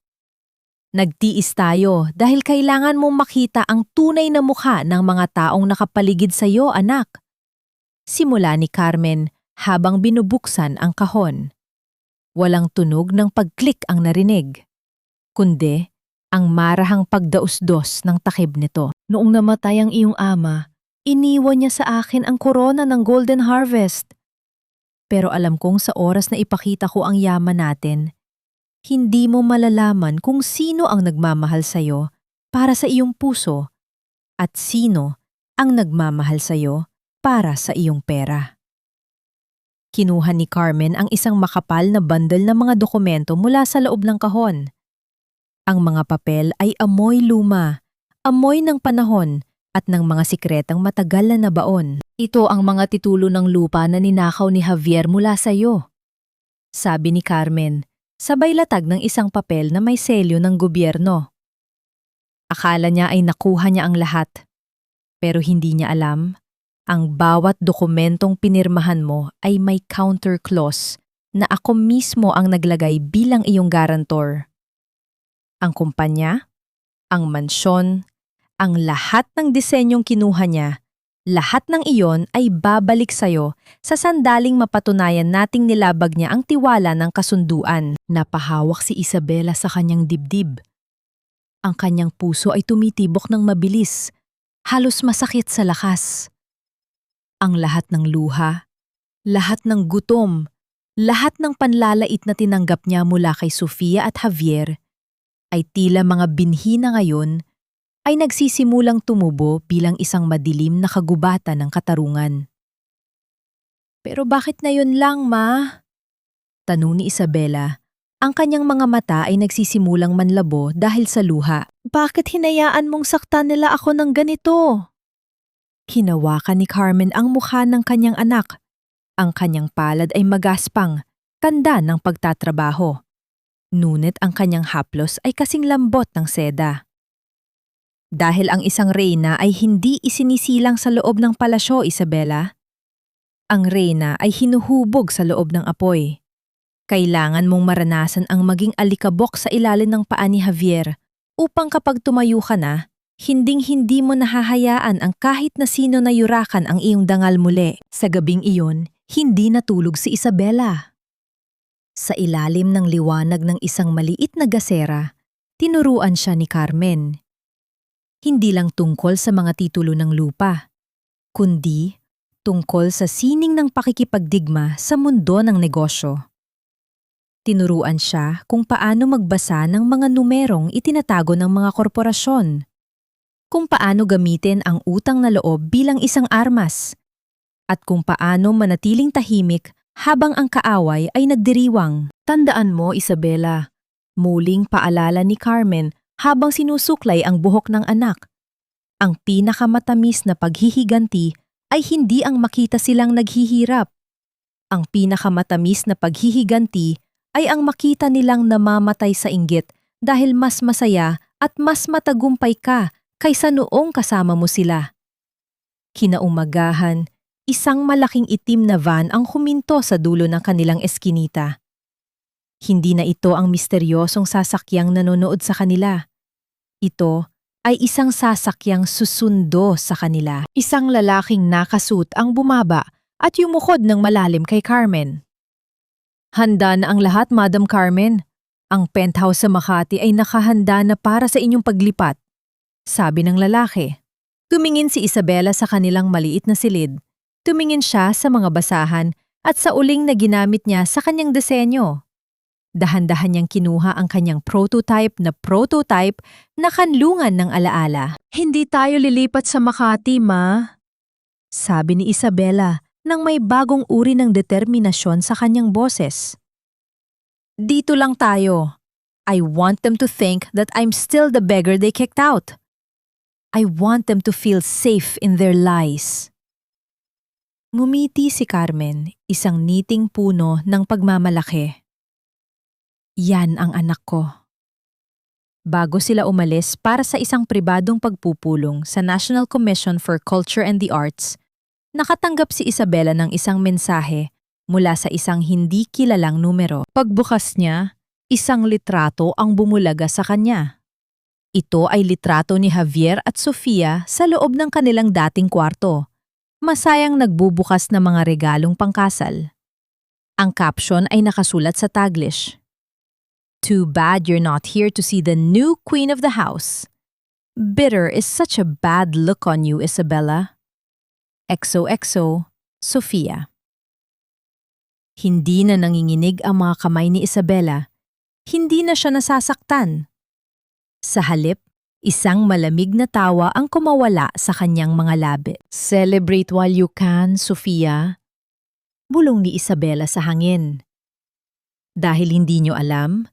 Nagtiis tayo dahil kailangan mong makita ang tunay na mukha ng mga taong nakapaligid sa iyo, anak. Simula ni Carmen habang binubuksan ang kahon. Walang tunog ng pag-click ang narinig, kundi ang marahang pagdausdos ng takib nito. Noong namatay ang iyong ama, iniwan niya sa akin ang korona ng Golden Harvest. Pero alam kong sa oras na ipakita ko ang yaman natin, hindi mo malalaman kung sino ang nagmamahal sa'yo para sa iyong puso at sino ang nagmamahal sa'yo para sa iyong pera. Kinuha ni Carmen ang isang makapal na bundle ng mga dokumento mula sa loob ng kahon. Ang mga papel ay amoy luma, amoy ng panahon at ng mga sikretang matagal na nabaon. Ito ang mga titulo ng lupa na ninakaw ni Javier mula sa iyo. Sabi ni Carmen, sabay latag ng isang papel na may selyo ng gobyerno. Akala niya ay nakuha niya ang lahat, pero hindi niya alam. Ang bawat dokumentong pinirmahan mo ay may counter clause na ako mismo ang naglagay bilang iyong garantor. Ang kumpanya, ang mansyon, ang lahat ng disenyong kinuha niya, lahat ng iyon ay babalik sa'yo sa sandaling mapatunayan nating nilabag niya ang tiwala ng kasunduan. Napahawak si Isabela sa kanyang dibdib. Ang kanyang puso ay tumitibok ng mabilis, halos masakit sa lakas. Ang lahat ng luha, lahat ng gutom, lahat ng panlalait na tinanggap niya mula kay Sofia at Javier ay tila mga binhi na ngayon ay nagsisimulang tumubo bilang isang madilim na kagubatan ng katarungan. Pero bakit na yun lang, Ma? Tanong ni Isabela. Ang kanyang mga mata ay nagsisimulang manlabo dahil sa luha. Bakit hinayaan mong saktan nila ako ng ganito? Hinawakan ni Carmen ang mukha ng kanyang anak. Ang kanyang palad ay magaspang, tanda ng pagtatrabaho. Ngunit ang kanyang haplos ay kasing lambot ng seda. Dahil ang isang reyna ay hindi isinisilang sa loob ng palasyo, Isabela. Ang reyna ay hinuhubog sa loob ng apoy. Kailangan mong maranasan ang maging alikabok sa ilalim ng paa ni Javier upang kapag tumayo ka na, hinding-hindi mo nahahayaan ang kahit na sino na yurakan ang iyong dangal muli. Sa gabing iyon, hindi natulog si Isabela. Sa ilalim ng liwanag ng isang maliit na gasera, tinuruan siya ni Carmen. Hindi lang tungkol sa mga titulo ng lupa, kundi tungkol sa sining ng pakikipagdigma sa mundo ng negosyo. Tinuruan siya kung paano magbasa ng mga numerong itinatago ng mga korporasyon, kung paano gamitin ang utang na loob bilang isang armas, at kung paano manatiling tahimik habang ang kaaway ay nagdiriwang. Tandaan mo, Isabela, muling paalala ni Carmen habang sinusuklay ang buhok ng anak. Ang pinakamatamis na paghihiganti ay hindi ang makita silang naghihirap. Ang pinakamatamis na paghihiganti ay ang makita nilang namamatay sa inggit dahil mas masaya at mas matagumpay ka kaysa noong kasama mo sila. Kinaumagahan, isang malaking itim na van ang huminto sa dulo ng kanilang eskinita. Hindi na ito ang misteryosong sasakyang nanonood sa kanila. Ito ay isang sasakyang susundo sa kanila. Isang lalaking nakasuot ang bumaba at yumukod ng malalim kay Carmen. Handa na ang lahat, Madam Carmen. Ang penthouse sa Makati ay nakahanda na para sa inyong paglipat, sabi ng lalaki. Tumingin si Isabela sa kanilang maliit na silid. Tumingin siya sa mga basahan at sa uling na ginamit niya sa kanyang disenyo. Dahan-dahan niyang kinuha ang kanyang prototype na kanlungan ng alaala. Hindi tayo lilipat sa Makati, Ma. Sabi ni Isabela nang may bagong uri ng determinasyon sa kanyang boses. Dito lang tayo. I want them to think that I'm still the beggar they kicked out. I want them to feel safe in their lies. Ngumiti si Carmen, isang niting puno ng pagmamalaki. Yan ang anak ko. Bago sila umalis para sa isang pribadong pagpupulong sa National Commission for Culture and the Arts, nakatanggap si Isabela ng isang mensahe mula sa isang hindi kilalang numero. Pagbukas niya, isang litrato ang bumulaga sa kanya. Ito ay litrato ni Javier at Sofia sa loob ng kanilang dating kwarto. Masayang nagbubukas ng mga regalong pangkasal. Ang caption ay nakasulat sa Taglish. Too bad you're not here to see the new queen of the house. Bitter is such a bad look on you, Isabella. XOXO, Sofia. Hindi na nanginginig ang mga kamay ni Isabella. Hindi na siya nasasaktan. Sa halip, isang malamig na tawa ang kumawala sa kanyang mga labi. Celebrate while you can, Sofia. Bulong ni Isabella sa hangin. Dahil hindi nyo alam,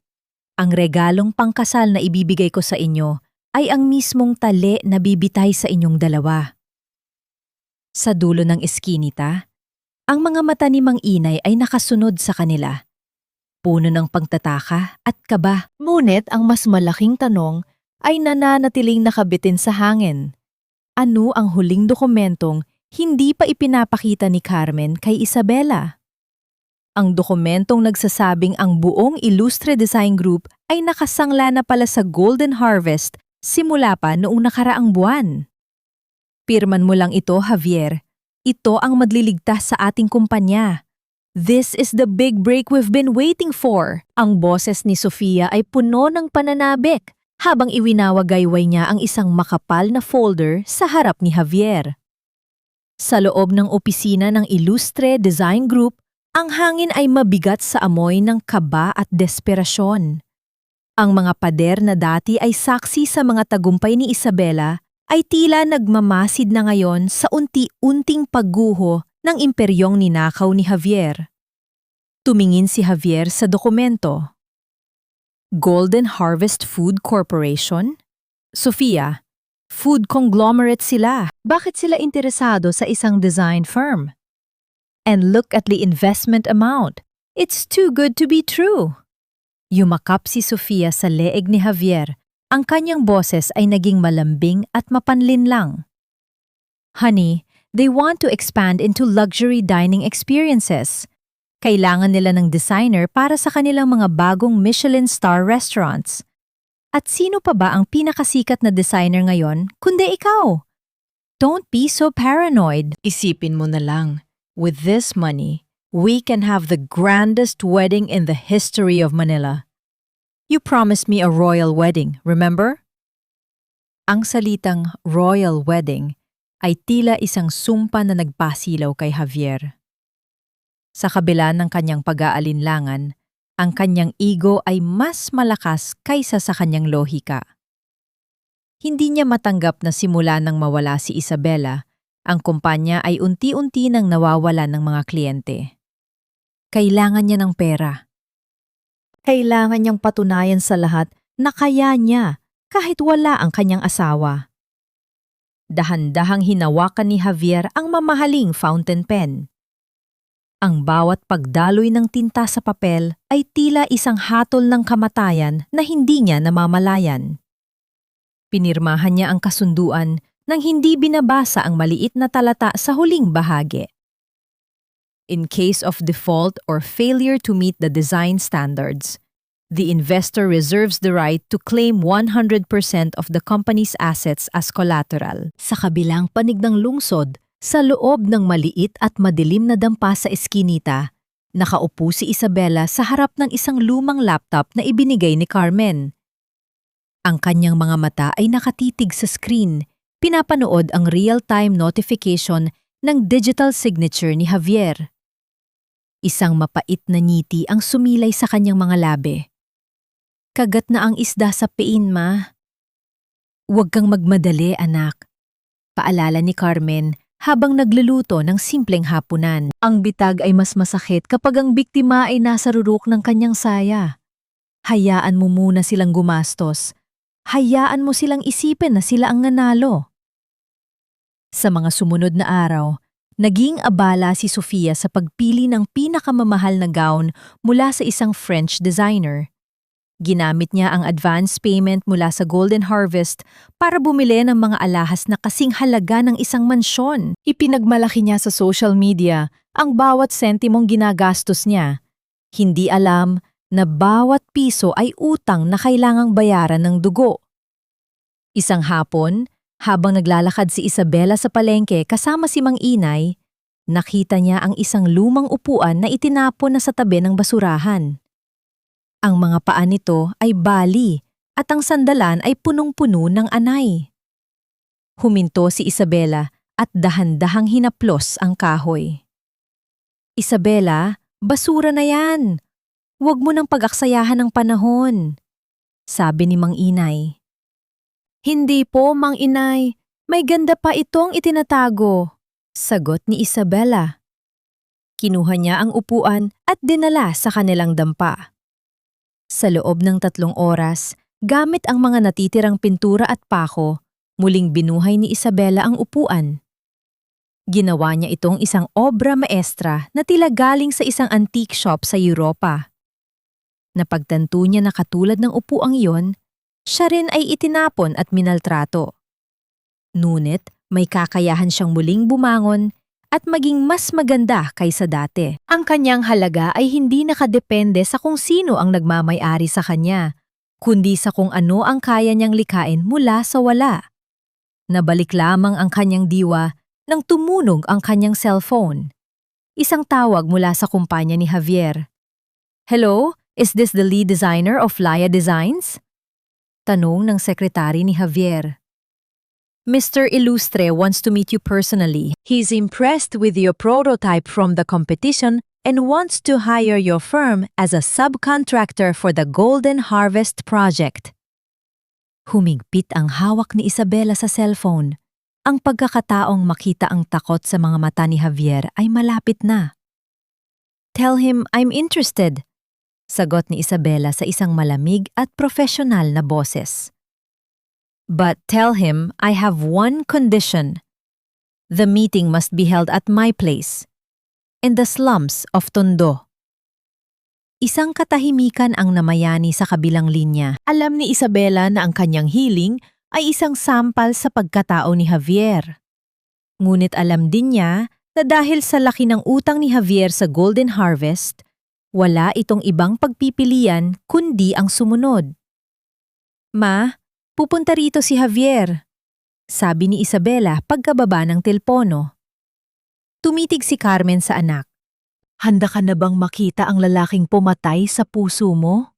ang regalong pangkasal na ibibigay ko sa inyo ay ang mismong tali na bibitay sa inyong dalawa. Sa dulo ng eskinita, ang mga mata ni Mang Inay ay nakasunod sa kanila. Puno ng pagtataka at kaba. Ngunit ang mas malaking tanong ay nananatiling nakabitin sa hangin. Ano ang huling dokumentong hindi pa ipinapakita ni Carmen kay Isabela? Ang dokumentong nagsasabing ang buong Ilustre Design Group ay nakasangla na pala sa Golden Harvest simula pa noong nakaraang buwan. Pirman mo lang ito, Javier. Ito ang magliligtas sa ating kumpanya. This is the big break we've been waiting for. Ang boses ni Sofia ay puno ng pananabik habang iwinawagayway niya ang isang makapal na folder sa harap ni Javier. Sa loob ng opisina ng Ilustre Design Group, ang hangin ay mabigat sa amoy ng kaba at desperasyon. Ang mga pader na dati ay saksi sa mga tagumpay ni Isabela ay tila nagmamasid na ngayon sa unti-unting pagguho ng imperyong ninakaw ni Javier. Tumingin si Javier sa dokumento. Golden Harvest Food Corporation? Sofia, food conglomerate sila. Bakit sila interesado sa isang design firm? And look at the investment amount. It's too good to be true. Yumakap si Sofia sa leeg ni Javier. Ang kanyang boses ay naging malambing at mapanlinlang. Honey, they want to expand into luxury dining experiences. Kailangan nila ng designer para sa kanilang mga bagong Michelin star restaurants. At sino pa ba ang pinakasikat na designer ngayon kundi ikaw? Don't be so paranoid. Isipin mo na lang. With this money, we can have the grandest wedding in the history of Manila. You promised me a royal wedding, remember? Ang salitang royal wedding ay tila isang sumpa na nagpasilaw kay Javier. Sa kabila ng kanyang pag-aalinlangan, ang kanyang ego ay mas malakas kaysa sa kanyang lohika. Hindi niya matanggap na simula nang mawala si Isabela, ang kumpanya ay unti-unti nang nawawalan ng mga kliyente. Kailangan niya ng pera. Kailangan niyang patunayan sa lahat na kaya niya kahit wala ang kanyang asawa. Dahan-dahang hinawakan ni Javier ang mamahaling fountain pen. Ang bawat pagdaloy ng tinta sa papel ay tila isang hatol ng kamatayan na hindi niya namamalayan. Pinirmahan niya ang kasunduan nang hindi binabasa ang maliit na talata sa huling bahagi. In case of default or failure to meet the design standards, the investor reserves the right to claim 100% of the company's assets as collateral. Sa kabilang panig ng lungsod, sa loob ng maliit at madilim na dampa sa eskinita, nakaupo si Isabela sa harap ng isang lumang laptop na ibinigay ni Carmen. Ang kanyang mga mata ay nakatitig sa screen, pinapanood ang real-time notification ng digital signature ni Javier. Isang mapait na ngiti ang sumilay sa kanyang mga labi. Kagat na ang isda sa pein, ma. Huwag kang magmadali, anak. Paalala ni Carmen habang nagluluto ng simpleng hapunan. Ang bitag ay mas masakit kapag ang biktima ay nasa rurok ng kanyang saya. Hayaan mo muna silang gumastos. Hayaan mo silang isipin na sila ang nanalo. Sa mga sumunod na araw, naging abala si Sofia sa pagpili ng pinakamamahal na gown mula sa isang French designer. Ginamit niya ang advance payment mula sa Golden Harvest para bumili ng mga alahas na kasing halaga ng isang mansyon. Ipinagmalaki niya sa social media ang bawat sentimong ginagastos niya. Hindi alam na bawat piso ay utang na kailangang bayaran ng dugo. Isang hapon, habang naglalakad si Isabela sa palengke kasama si Mang Inay, nakita niya ang isang lumang upuan na itinapon na sa tabi ng basurahan. Ang mga paa nito ay bali at ang sandalan ay punong-puno ng anay. Huminto si Isabela at dahan-dahang hinaplos ang kahoy. Isabela, basura na yan. Huwag mo nang pag-aksayahan ng panahon, sabi ni Mang Inay. Hindi po, Mang Inay. May ganda pa itong itinatago, sagot ni Isabela. Kinuha niya ang upuan at dinala sa kanilang dampa. Sa loob ng 3 oras, gamit ang mga natitirang pintura at pako, muling binuhay ni Isabela ang upuan. Ginawa niya itong isang obra maestra na tila galing sa isang antique shop sa Europa. Napagtanto niya na katulad ng upuang iyon, siya rin ay itinapon at minaltrato. Ngunit may kakayahan siyang muling bumangon at maging mas maganda kaysa dati. Ang kanyang halaga ay hindi nakadepende sa kung sino ang nagmamay-ari sa kanya, kundi sa kung ano ang kaya niyang likain mula sa wala. Nabalik lamang ang kanyang diwa nang tumunog ang kanyang cellphone. Isang tawag mula sa kumpanya ni Javier. "Hello, is this the lead designer of Laya Designs?" Tanong ng sekretary ni Javier. "Mr. Ilustre wants to meet you personally. He's impressed with your prototype from the competition and wants to hire your firm as a subcontractor for the Golden Harvest project." Humigpit ang hawak ni Isabela sa cellphone. Ang pagkakataong makita ang takot sa mga mata ni Javier ay malapit na. "Tell him I'm interested," sagot ni Isabela sa isang malamig at profesional na boses. "But tell him I have one condition. The meeting must be held at my place, in the slums of Tondo." Isang katahimikan ang namayani sa kabilang linya. Alam ni Isabela na ang kanyang hiling ay isang sampal sa pagkatao ni Javier. Ngunit alam din niya na dahil sa laki ng utang ni Javier sa Golden Harvest, wala itong ibang pagpipilian kundi ang sumunod. "Ma, pupunta rito si Javier," sabi ni Isabela pagkababa ng telpono. Tumitig si Carmen sa anak. "Handa ka na bang makita ang lalaking pumatay sa puso mo?"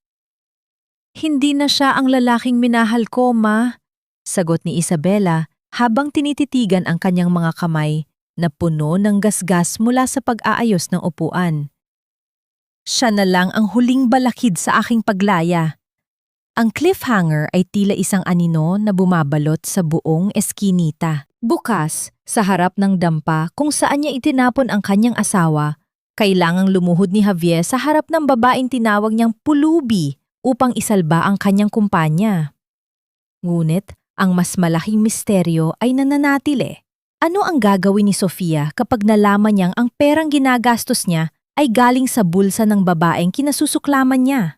"Hindi na siya ang lalaking minahal ko, Ma," sagot ni Isabela habang tinititigan ang kanyang mga kamay na puno ng gasgas mula sa pag-aayos ng upuan. "Siya na lang ang huling balakid sa aking paglaya." Ang cliffhanger ay tila isang anino na bumabalot sa buong eskinita. Bukas, sa harap ng dampa kung saan niya itinapon ang kanyang asawa, kailangang lumuhod ni Javier sa harap ng babaeng tinawag niyang pulubi upang isalba ang kanyang kumpanya. Ngunit, ang mas malaking misteryo ay nananatili. Ano ang gagawin ni Sofia kapag nalaman niyang ang perang ginagastos niya ay galing sa bulsa ng babaeng kinasusuklaman niya?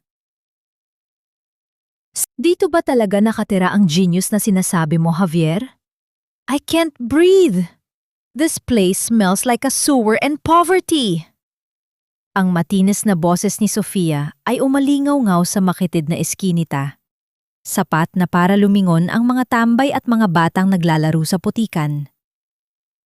Dito ba talaga nakatira ang genius na sinasabi mo, Javier? "I can't breathe. This place smells like a sewer and poverty." Ang matinis na boses ni Sofia ay umalingaw-ngaw sa makitid na eskinita. Sapat na para lumingon ang mga tambay at mga batang naglalaro sa putikan.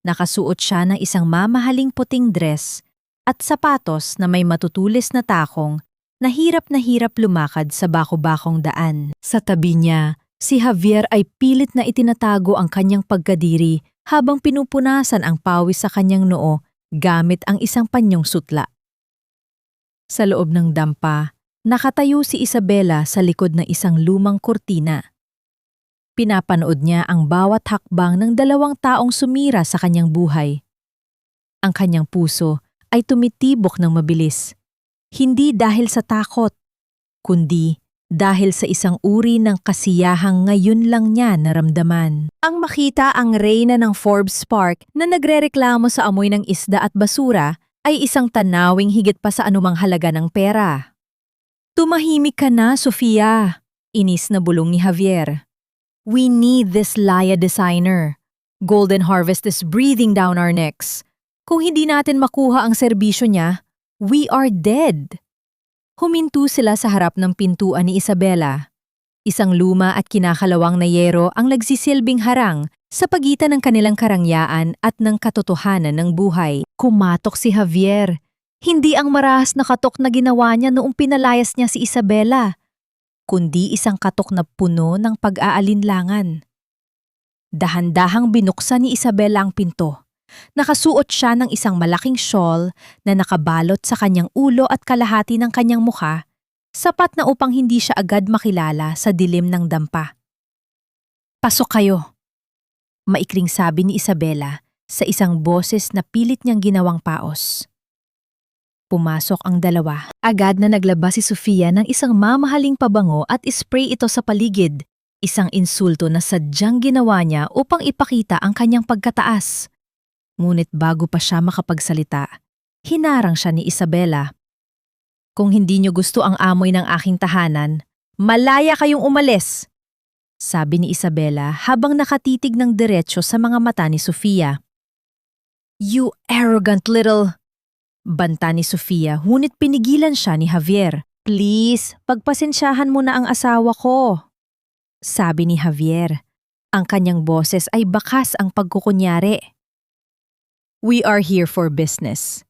Nakasuot siya ng isang mamahaling puting dress at sapatos na may matutulis na takong na hirap lumakad sa bako-bakong daan. Sa tabi niya, si Javier ay pilit na itinatago ang kanyang pagkadiri habang pinupunasan ang pawis sa kanyang noo gamit ang isang panyong sutla. Sa loob ng dampa, nakatayo si Isabela sa likod ng isang lumang kurtina. Pinapanood niya ang bawat hakbang ng dalawang taong sumira sa kanyang buhay. Ang kanyang puso ay tumitibok ng mabilis, hindi dahil sa takot, kundi dahil sa isang uri ng kasiyahang ngayon lang niya naramdaman. Ang makita ang reyna ng Forbes Park na nagrereklamo sa amoy ng isda at basura ay isang tanawing higit pa sa anumang halaga ng pera. Tumahimik ka na, Sofia, inis na bulong ni Javier. We need this Laya designer. Golden Harvest is breathing down our necks. Kung hindi natin makuha ang serbisyo niya, we are dead. Huminto sila sa harap ng pintuan ni Isabela. Isang luma at kinakalawang na yero ang nagsisilbing harang sa pagitan ng kanilang karangyaan at ng katotohanan ng buhay. Kumatok si Javier. Hindi ang marahas na katok na ginawa niya noong pinalayas niya si Isabela, kundi isang katok na puno ng pag-aalinlangan. Dahan-dahang binuksan ni Isabela ang pinto. Nakasuot siya ng isang malaking shawl na nakabalot sa kanyang ulo at kalahati ng kanyang mukha, sapat na upang hindi siya agad makilala sa dilim ng dampa. Pasok kayo, maikling sabi ni Isabela sa isang boses na pilit niyang ginawang paos. Pumasok ang dalawa. Agad na naglabas si Sofia ng isang mamahaling pabango at ispray ito sa paligid, isang insulto na sadyang ginawa niya upang ipakita ang kanyang pagkataas. Ngunit bago pa siya makapagsalita, hinarang siya ni Isabela. Kung hindi niyo gusto ang amoy ng aking tahanan, malaya kayong umalis, sabi ni Isabela habang nakatitig ng diretsyo sa mga mata ni Sofia. You arrogant little... Banta ni Sofia, ngunit pinigilan siya ni Javier. Please, pagpasensyahan mo na ang asawa ko, sabi ni Javier. Ang kanyang boses ay bakas ang pagkukunyari. We are here for business.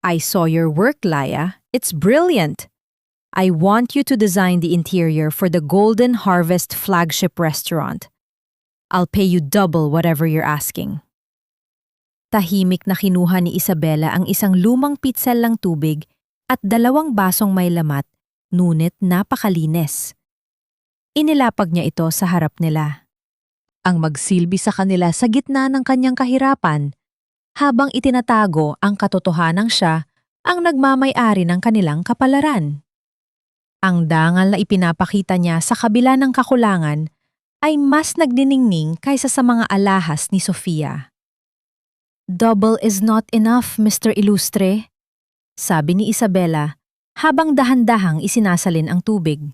I saw your work, Laya. It's brilliant. I want you to design the interior for the Golden Harvest flagship restaurant. I'll pay you double whatever you're asking. Tahimik na kinuha ni Isabela ang isang lumang pitsel lang tubig at 2 basong may lamat, ngunit napakalinis. Inilapag niya ito sa harap nila. Ang magsilbi sa kanila sa gitna ng kanyang kahirapan, habang itinatago ang katotohanang siya ang nagmamay-ari ng kanilang kapalaran. Ang dangal na ipinapakita niya sa kabila ng kakulangan ay mas nagdiningning kaysa sa mga alahas ni Sofia. Double is not enough, Mr. Ilustre, sabi ni Isabela habang dahan-dahang isinasalin ang tubig.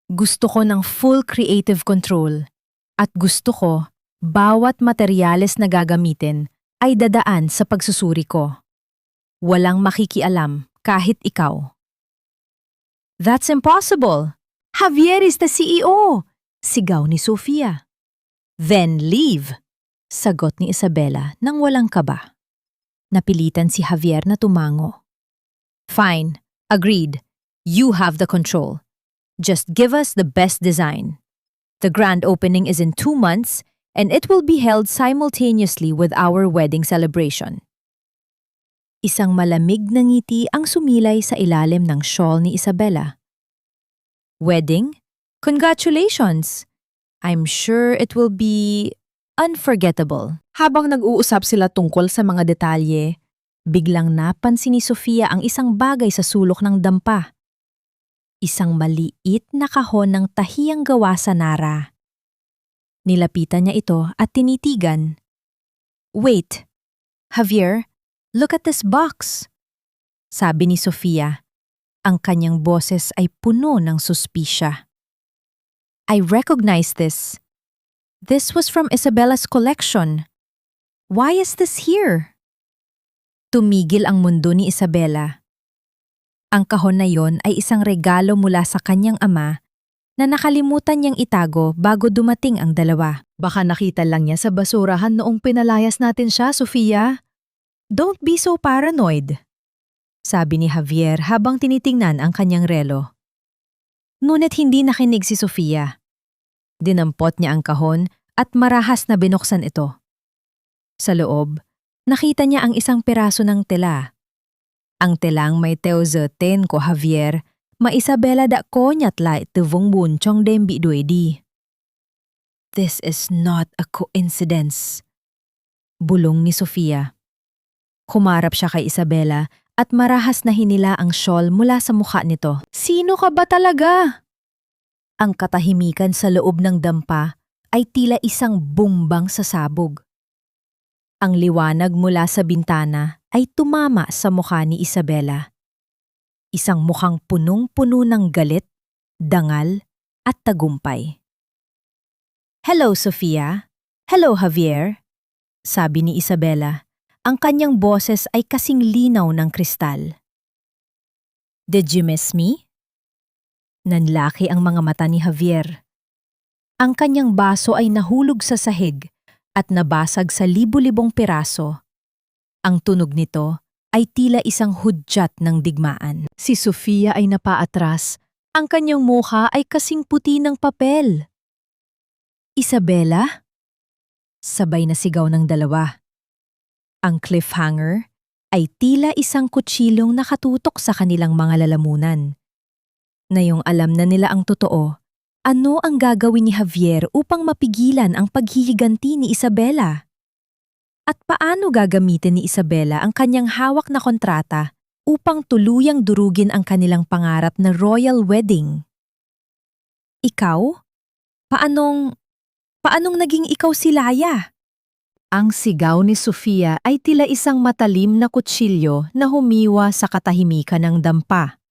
Gusto ko ng full creative control at gusto ko bawat materyales na gagamitin ay dadaan sa pagsusuri ko. Walang makikialam kahit ikaw. That's impossible! Javier is the CEO! Sigaw ni Sofia. Then leave! Sagot ni Isabela nang walang kaba. Napilitan si Javier na tumango. Fine, agreed. You have the control. Just give us the best design. The grand opening is in 2 months and it will be held simultaneously with our wedding celebration. Isang malamig na ngiti ang sumilay sa ilalim ng shawl ni Isabela. Wedding? Congratulations! I'm sure it will be unforgettable. Habang nag-uusap sila tungkol sa mga detalye, biglang napansin ni Sofia ang isang bagay sa sulok ng dampa. Isang maliit na kahon ng tahiyang gawa sa Nara. Nilapitan niya ito at tinitigan. Wait, Javier, look at this box, sabi ni Sofia. Ang kanyang boses ay puno ng suspisya. I recognize this. This was from Isabela's collection. Why is this here? Tumigil ang mundo ni Isabela. Ang kahon na yon ay isang regalo mula sa kanyang ama na nakalimutan niyang itago bago dumating ang dalawa. Baka nakita lang niya sa basurahan noong pinalayas natin siya, Sofia. Don't be so paranoid, sabi ni Javier habang tinitingnan ang kanyang relo. Ngunit hindi nakinig si Sofia. Dinampot niya ang kahon at marahas na binuksan ito. Sa loob, nakita niya ang isang piraso ng tela. Ang telang may teuzeten ko Javier, maisabela da ko nyatla ituvong bunchong dembi duedi. This is not a coincidence. Bulong ni Sofia. Kumarap siya kay Isabela at marahas na hinila ang shawl mula sa mukha nito. Sino ka ba talaga? Ang katahimikan sa loob ng dampa ay tila isang bumbang sa sabog. Ang liwanag mula sa bintana ay tumama sa mukha ni Isabela. Isang mukhang punong-puno ng galit, dangal, at tagumpay. Hello, Sofia. Hello, Javier. Sabi ni Isabela. Ang kanyang boses ay kasing linaw ng kristal. Did you miss me? Nanlaki ang mga mata ni Javier. Ang kanyang baso ay nahulog sa sahig at nabasag sa libu-libong piraso. Ang tunog nito ay tila isang hudyat ng digmaan. Si Sofia ay napaatras. Ang kanyang mukha ay kasing puti ng papel. Isabela? Sabay na sigaw ng dalawa. Ang cliffhanger ay tila isang kutsilong nakatutok sa kanilang mga lalamunan. Ngayong alam na nila ang totoo, ano ang gagawin ni Javier upang mapigilan ang paghihiganti ni Isabela? At paano gagamitin ni Isabela ang kanyang hawak na kontrata upang tuluyang durugin ang kanilang pangarap na royal wedding? Ikaw? Paanong naging ikaw si Laya? Ang sigaw ni Sofia ay tila isang matalim na kutsilyo na humiwa sa katahimikan ng dampa.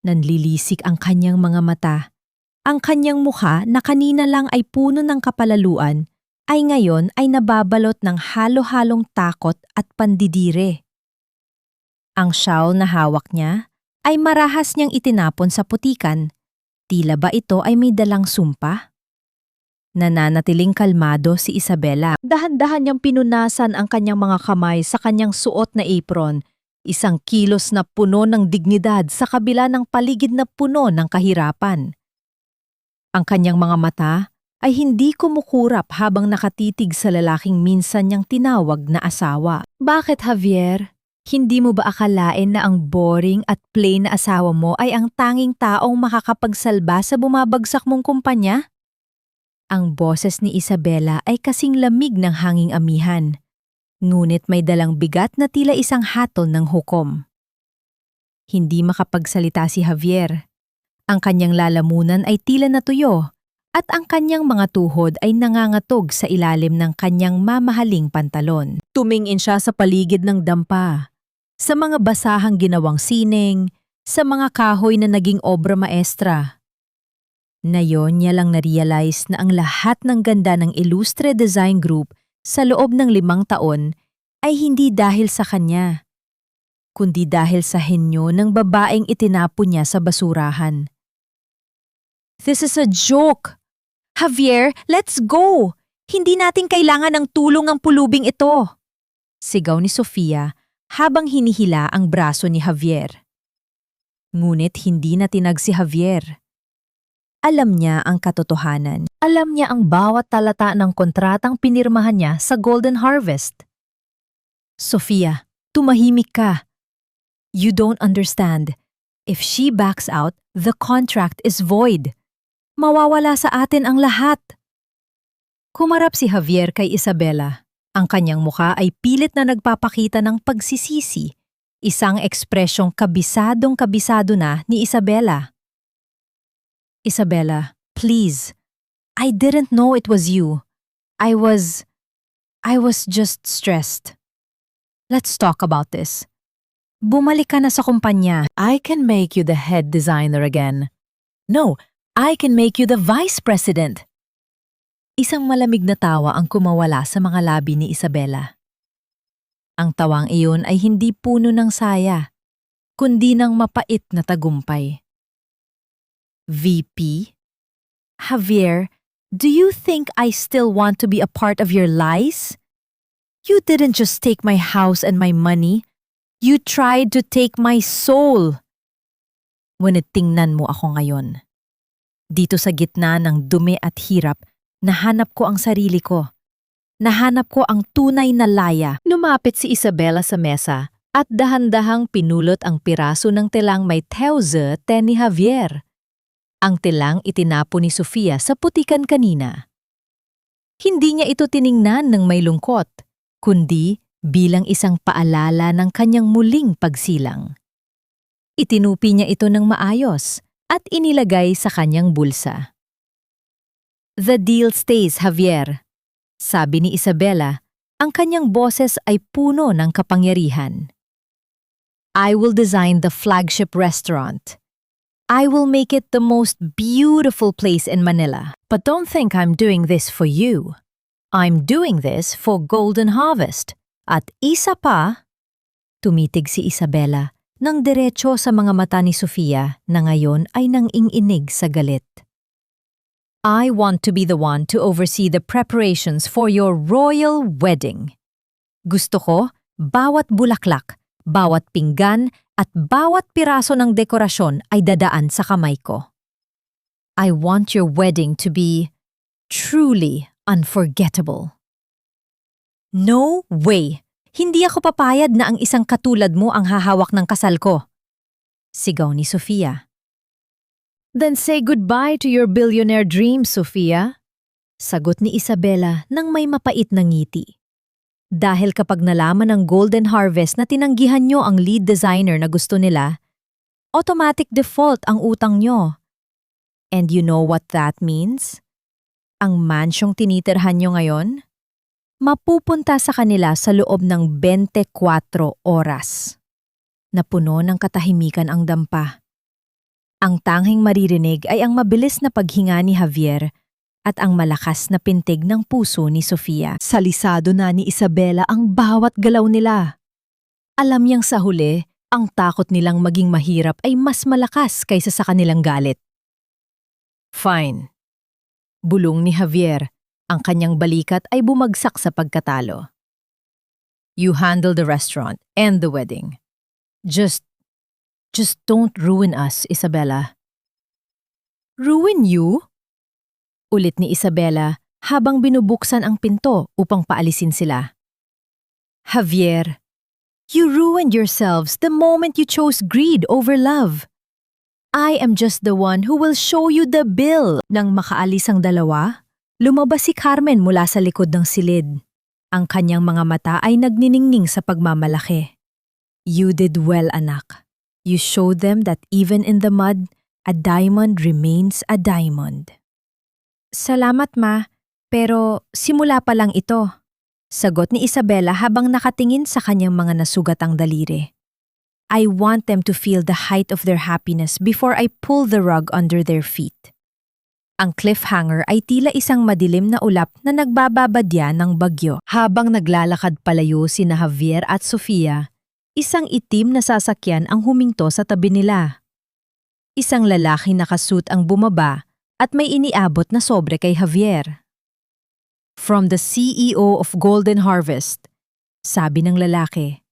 Nanlilisik ang kanyang mga mata. Ang kanyang mukha na kanina lang ay puno ng kapalaluan ay ngayon ay nababalot ng halo-halong takot at pandidire. Ang shawl na hawak niya ay marahas niyang itinapon sa putikan. Tila ba ito ay may dalang sumpa? Nananatiling kalmado si Isabela. Dahan-dahan niyang pinunasan ang kanyang mga kamay sa kanyang suot na apron. Isang kilos na puno ng dignidad sa kabila ng paligid na puno ng kahirapan. Ang kanyang mga mata ay hindi kumukurap habang nakatitig sa lalaking minsan niyang tinawag na asawa. Bakit, Javier? Hindi mo ba akalain na ang boring at plain na asawa mo ay ang tanging taong makakapagsalba sa bumabagsak mong kumpanya? Ang boses ni Isabela ay kasing lamig ng hanging amihan, ngunit may dalang bigat na tila isang hatol ng hukom. Hindi makapagsalita si Javier. Ang kanyang lalamunan ay tila natuyo at ang kanyang mga tuhod ay nangangatog sa ilalim ng kanyang mamahaling pantalon. Tumingin siya sa paligid ng dampa, sa mga basahang ginawang sining, sa mga kahoy na naging obra maestra. Nayon niya lang na-realize na ang lahat ng ganda ng Ilustre Design Group sa loob ng 5 taon ay hindi dahil sa kanya, kundi dahil sa henyo ng babaeng itinapon niya sa basurahan. This is a joke! Javier, let's go! Hindi natin kailangan ng tulong ang pulubing ito! Sigaw ni Sofia habang hinihila ang braso ni Javier. Ngunit hindi na tinag si Javier. Alam niya ang katotohanan. Alam niya ang bawat talata ng kontratang pinirmahan niya sa Golden Harvest. Sofia, tumahimik ka. You don't understand. If she backs out, the contract is void. Mawawala sa atin ang lahat. Kumarap si Javier kay Isabela. Ang kanyang mukha ay pilit na nagpapakita ng pagsisisi, isang ekspresyong kabisadong-kabisado na ni Isabela. Isabela, please. I didn't know it was you. I was just stressed. Let's talk about this. Bumalik ka na sa kumpanya. I can make you the head designer again. No, I can make you the vice president. Isang malamig na tawa ang kumawala sa mga labi ni Isabela. Ang tawang iyon ay hindi puno ng saya, kundi ng mapait na tagumpay. VP? Javier, do you think I still want to be a part of your lies? You didn't just take my house and my money. You tried to take my soul. Ngunit tingnan mo ako ngayon. Dito sa gitna ng dumi at hirap, nahanap ko ang sarili ko. Nahanap ko ang tunay na Laya. Lumapit si Isabela sa mesa at dahan-dahang pinulot ang piraso ng telang may teuze ni Javier. Ang telang itinapo ni Sofia sa putikan kanina. Hindi niya ito tiningnan ng may lungkot, kundi bilang isang paalala ng kanyang muling pagsilang. Itinupi niya ito ng maayos at inilagay sa kanyang bulsa. "The deal stays, Javier," sabi ni Isabela, ang kanyang boses ay puno ng kapangyarihan. "I will design the flagship restaurant. I will make it the most beautiful place in Manila. But don't think I'm doing this for you. I'm doing this for Golden Harvest. At isa pa," tumitig si Isabela nang diretso sa mga mata ni Sofia na ngayon ay nang-inginig sa galit. "I want to be the one to oversee the preparations for your royal wedding. Gusto ko, bawat bulaklak, bawat pinggan, at bawat piraso ng dekorasyon ay dadaan sa kamay ko. I want your wedding to be truly unforgettable." "No way! Hindi ako papayad na ang isang katulad mo ang hahawak ng kasal ko," sigaw ni Sofia. "Then say goodbye to your billionaire dreams, Sofia," sagot ni Isabela nang may mapait na ngiti. Dahil kapag nalaman ng Golden Harvest na tinanggihan nyo ang lead designer na gusto nila, automatic default ang utang nyo. And you know what that means? Ang mansyong tinitirhan nyo ngayon, mapupunta sa kanila sa loob ng 24 oras. Napuno ng katahimikan ang dampa. Ang tanghing maririnig ay ang mabilis na paghinga ni Javier at ang malakas na pintig ng puso ni Sofia. Salisado na ni Isabela ang bawat galaw nila. Alam niyang sa huli, ang takot nilang maging mahirap ay mas malakas kaysa sa kanilang galit. "Fine." Bulong ni Javier, ang kanyang balikat ay bumagsak sa pagkatalo. "You handle the restaurant and the wedding. Just don't ruin us, Isabela." "Ruin you?" Ulit ni Isabela habang binubuksan ang pinto upang paalisin sila. "Javier, you ruined yourselves the moment you chose greed over love. I am just the one who will show you the bill." Nang makaalis ang dalawa, lumabas si Carmen mula sa likod ng silid. Ang kanyang mga mata ay nagniningning sa pagmamalaki. "You did well, anak. You showed them that even in the mud, a diamond remains a diamond." "Salamat, Ma, pero simula pa lang ito," sagot ni Isabela habang nakatingin sa kanyang mga nasugatang daliri. "I want them to feel the height of their happiness before I pull the rug under their feet." Ang cliffhanger ay tila isang madilim na ulap na nagbababadya ng bagyo. Habang naglalakad palayo sina Javier at Sofia, isang itim na sasakyan ang huminto sa tabi nila. Isang lalaki nakasuit ang bumaba at may iniabot na sobre kay Javier. "From the CEO of Golden Harvest," sabi ng lalaki.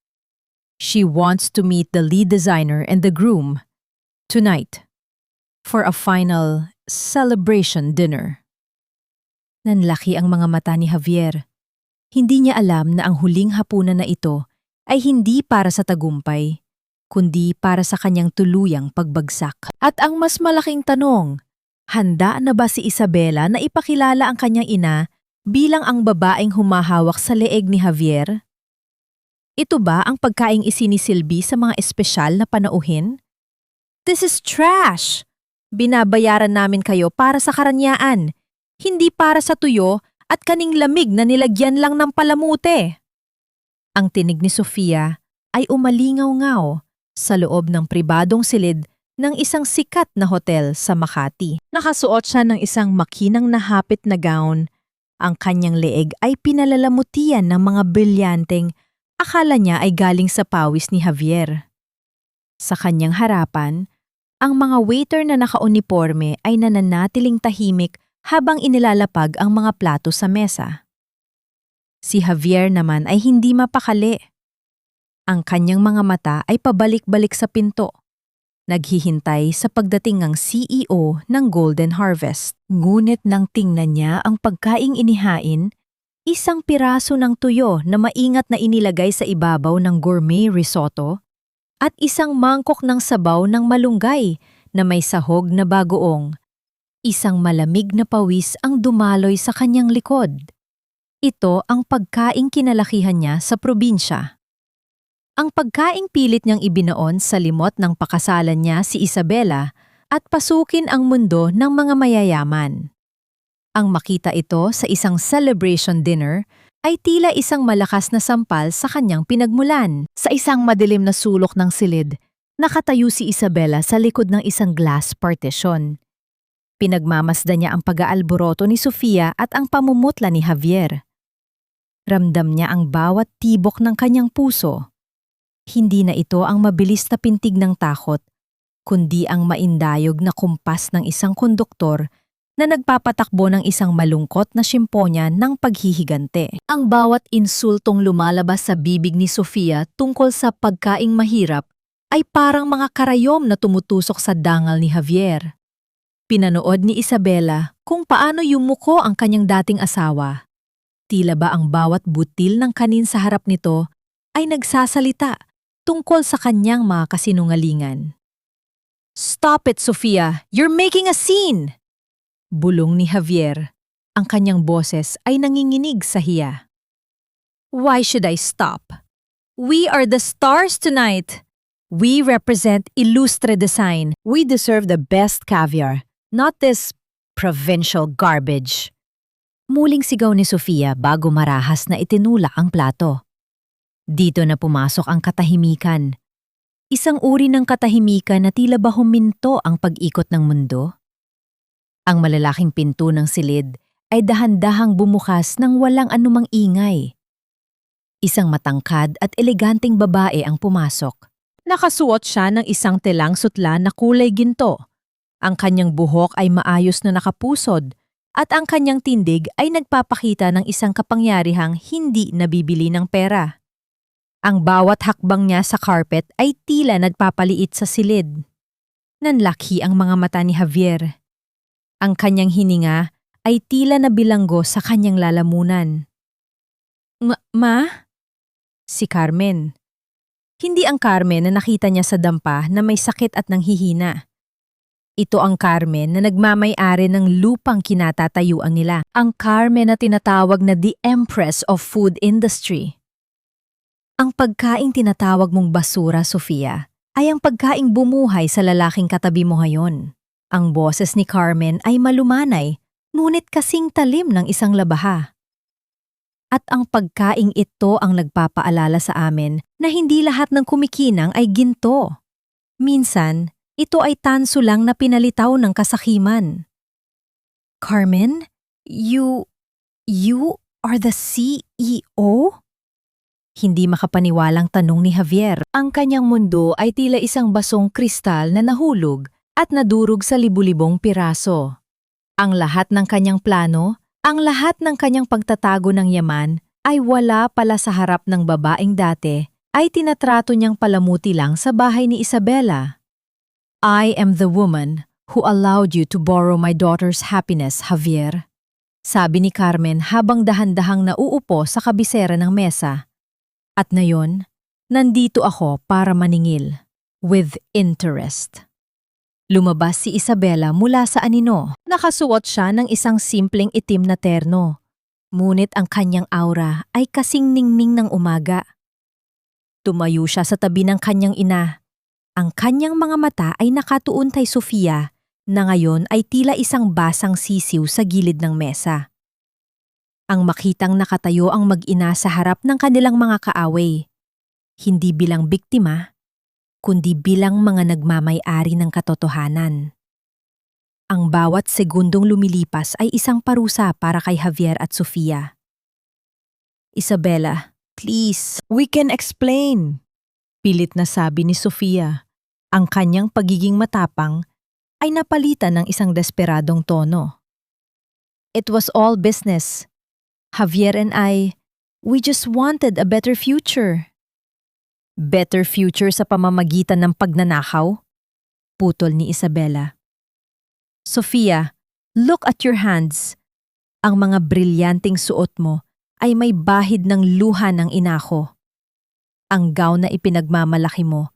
"She wants to meet the lead designer and the groom tonight for a final celebration dinner." Nanlaki ang mga mata ni Javier. Hindi niya alam na ang huling hapunan na ito ay hindi para sa tagumpay, kundi para sa kanyang tuluyang pagbagsak. At ang mas malaking tanong, handa na ba si Isabela na ipakilala ang kanyang ina bilang ang babaeng humahawak sa leeg ni Javier? Ito ba ang pagkaing isinisilbi sa mga espesyal na panauhin? "This is trash! Binabayaran namin kayo para sa karanyaan, hindi para sa tuyo at kaning lamig na nilagyan lang ng palamute." Ang tinig ni Sofia ay umalingaw-ngaw sa loob ng pribadong silid ng isang sikat na hotel sa Makati. Nakasuot siya ng isang makinang nahapit na gown. Ang kanyang leeg ay pinalalamutian ng mga brilyanteng akala niya ay galing sa pawis ni Javier. Sa kanyang harapan, ang mga waiter na nakauniporme ay nananatiling tahimik habang inilalapag ang mga plato sa mesa. Si Javier naman ay hindi mapakali. Ang kanyang mga mata ay pabalik-balik sa pinto, naghihintay sa pagdating ng CEO ng Golden Harvest. Ngunit nang tingnan niya ang pagkaing inihain, isang piraso ng tuyo na maingat na inilagay sa ibabaw ng gourmet risotto, at isang mangkok ng sabaw ng malunggay na may sahog na bagoong. Isang malamig na pawis ang dumaloy sa kanyang likod. Ito ang pagkaing kinalakihan niya sa probinsya. Ang pagkaing pilit niyang ibinoon sa limot ng pakasalan niya si Isabela at pasukin ang mundo ng mga mayayaman. Ang makita ito sa isang celebration dinner ay tila isang malakas na sampal sa kanyang pinagmulan. Sa isang madilim na sulok ng silid, nakatayo si Isabela sa likod ng isang glass partition. Pinagmamasdan niya ang pag-aalboroto ni Sofia at ang pamumutla ni Javier. Ramdam niya ang bawat tibok ng kanyang puso. Hindi na ito ang mabilis na pintig ng takot, kundi ang maindayog na kumpas ng isang konduktor na nagpapatakbo ng isang malungkot na simponya ng paghihigante. Ang bawat insultong lumalabas sa bibig ni Sofia tungkol sa pagkaing mahirap ay parang mga karayom na tumutusok sa dangal ni Javier. Pinanood ni Isabela kung paano yumuko ang kanyang dating asawa. Tila ba ang bawat butil ng kanin sa harap nito ay nagsasalita tungkol sa kanyang mga kasinungalingan. "Stop it, Sofia! You're making a scene!" Bulong ni Javier. Ang kanyang boses ay nanginginig sa hiya. "Why should I stop? We are the stars tonight. We represent Ilustre Design. We deserve the best caviar, not this provincial garbage." Muling sigaw ni Sofia bago marahas na itinulak ang plato. Dito na pumasok ang katahimikan. Isang uri ng katahimikan na tila ba huminto ang pag-ikot ng mundo. Ang malalaking pinto ng silid ay dahan-dahang bumukas ng walang anumang ingay. Isang matangkad at eleganteng babae ang pumasok. Nakasuot siya ng isang telang sutla na kulay ginto. Ang kanyang buhok ay maayos na nakapusod at ang kanyang tindig ay nagpapakita ng isang kapangyarihang hindi nabibili ng pera. Ang bawat hakbang niya sa carpet ay tila nagpapaliit sa silid. Nanlaki ang mga mata ni Javier. Ang kanyang hininga ay tila nabilanggo sa kanyang lalamunan. Ma? Si Carmen. Hindi ang Carmen na nakita niya sa dampa na may sakit at nanghihina. Ito ang Carmen na nagmamay-ari ng lupang kinatatayuan nila. Ang Carmen na tinatawag na the Empress of Food Industry. Ang pagkaing tinatawag mong basura, Sofia, ay ang pagkaing bumuhay sa lalaking katabi mo ngayon. Ang boses ni Carmen ay malumanay, ngunit kasing talim ng isang labaha. At ang pagkaing ito ang nagpapaalala sa amin na hindi lahat ng kumikinang ay ginto. Minsan, ito ay tanso lang na pinalitaw ng kasakiman. Carmen, you are the CEO? Hindi makapaniwalang tanong ni Javier. Ang kanyang mundo ay tila isang basong kristal na nahulog at nadurog sa libu-libong piraso. Ang lahat ng kanyang plano, ang lahat ng kanyang pagtatago ng yaman ay wala pala sa harap ng babaeng dati ay tinatrato niyang palamuti lang sa bahay ni Isabela. "I am the woman who allowed you to borrow my daughter's happiness, Javier," sabi ni Carmen habang dahan-dahang nauupo sa kabisera ng mesa. "At ngayon, nandito ako para maningil, with interest." Lumabas si Isabela mula sa anino. Nakasuot siya ng isang simpleng itim na terno. Ngunit ang kanyang aura ay kasing ningning ng umaga. Tumayo siya sa tabi ng kanyang ina. Ang kanyang mga mata ay nakatuon kay Sofia na ngayon ay tila isang basang sisiw sa gilid ng mesa. Ang makitang nakatayo ang mag-ina sa harap ng kanilang mga kaaway. Hindi bilang biktima, kundi bilang mga nagmamay-ari ng katotohanan. Ang bawat segundong lumilipas ay isang parusa para kay Javier at Sofia. "Isabela, please, we can explain," pilit na sabi ni Sofia. Ang kanyang pagiging matapang ay napalitan ng isang desperadong tono. "It was all business. Javier and we just wanted a better future." "Better future sa pamamagitan ng pagnanakaw?" Putol ni Isabela. "Sofia, look at your hands. Ang mga brilyanteng suot mo ay may bahid ng luha ng ina ko. Ang gown na ipinagmamalaki mo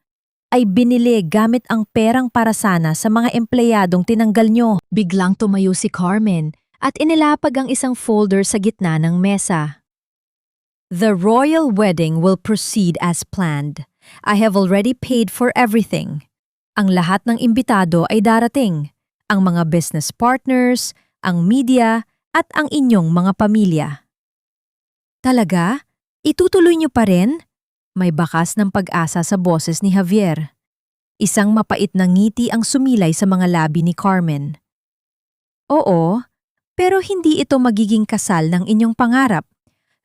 ay binili gamit ang perang para sana sa mga empleyadong tinanggal nyo. Biglang tumayo si Carmen at inilapag ang isang folder sa gitna ng mesa. The royal wedding will proceed as planned. I have already paid for everything. Ang lahat ng imbitado ay darating. Ang mga business partners, ang media, at ang inyong mga pamilya. Talaga? Itutuloy niyo pa rin? May bakas ng pag-asa sa boses ni Javier. Isang mapait na ngiti ang sumilay sa mga labi ni Carmen. Oo, pero hindi ito magiging kasal ng inyong pangarap.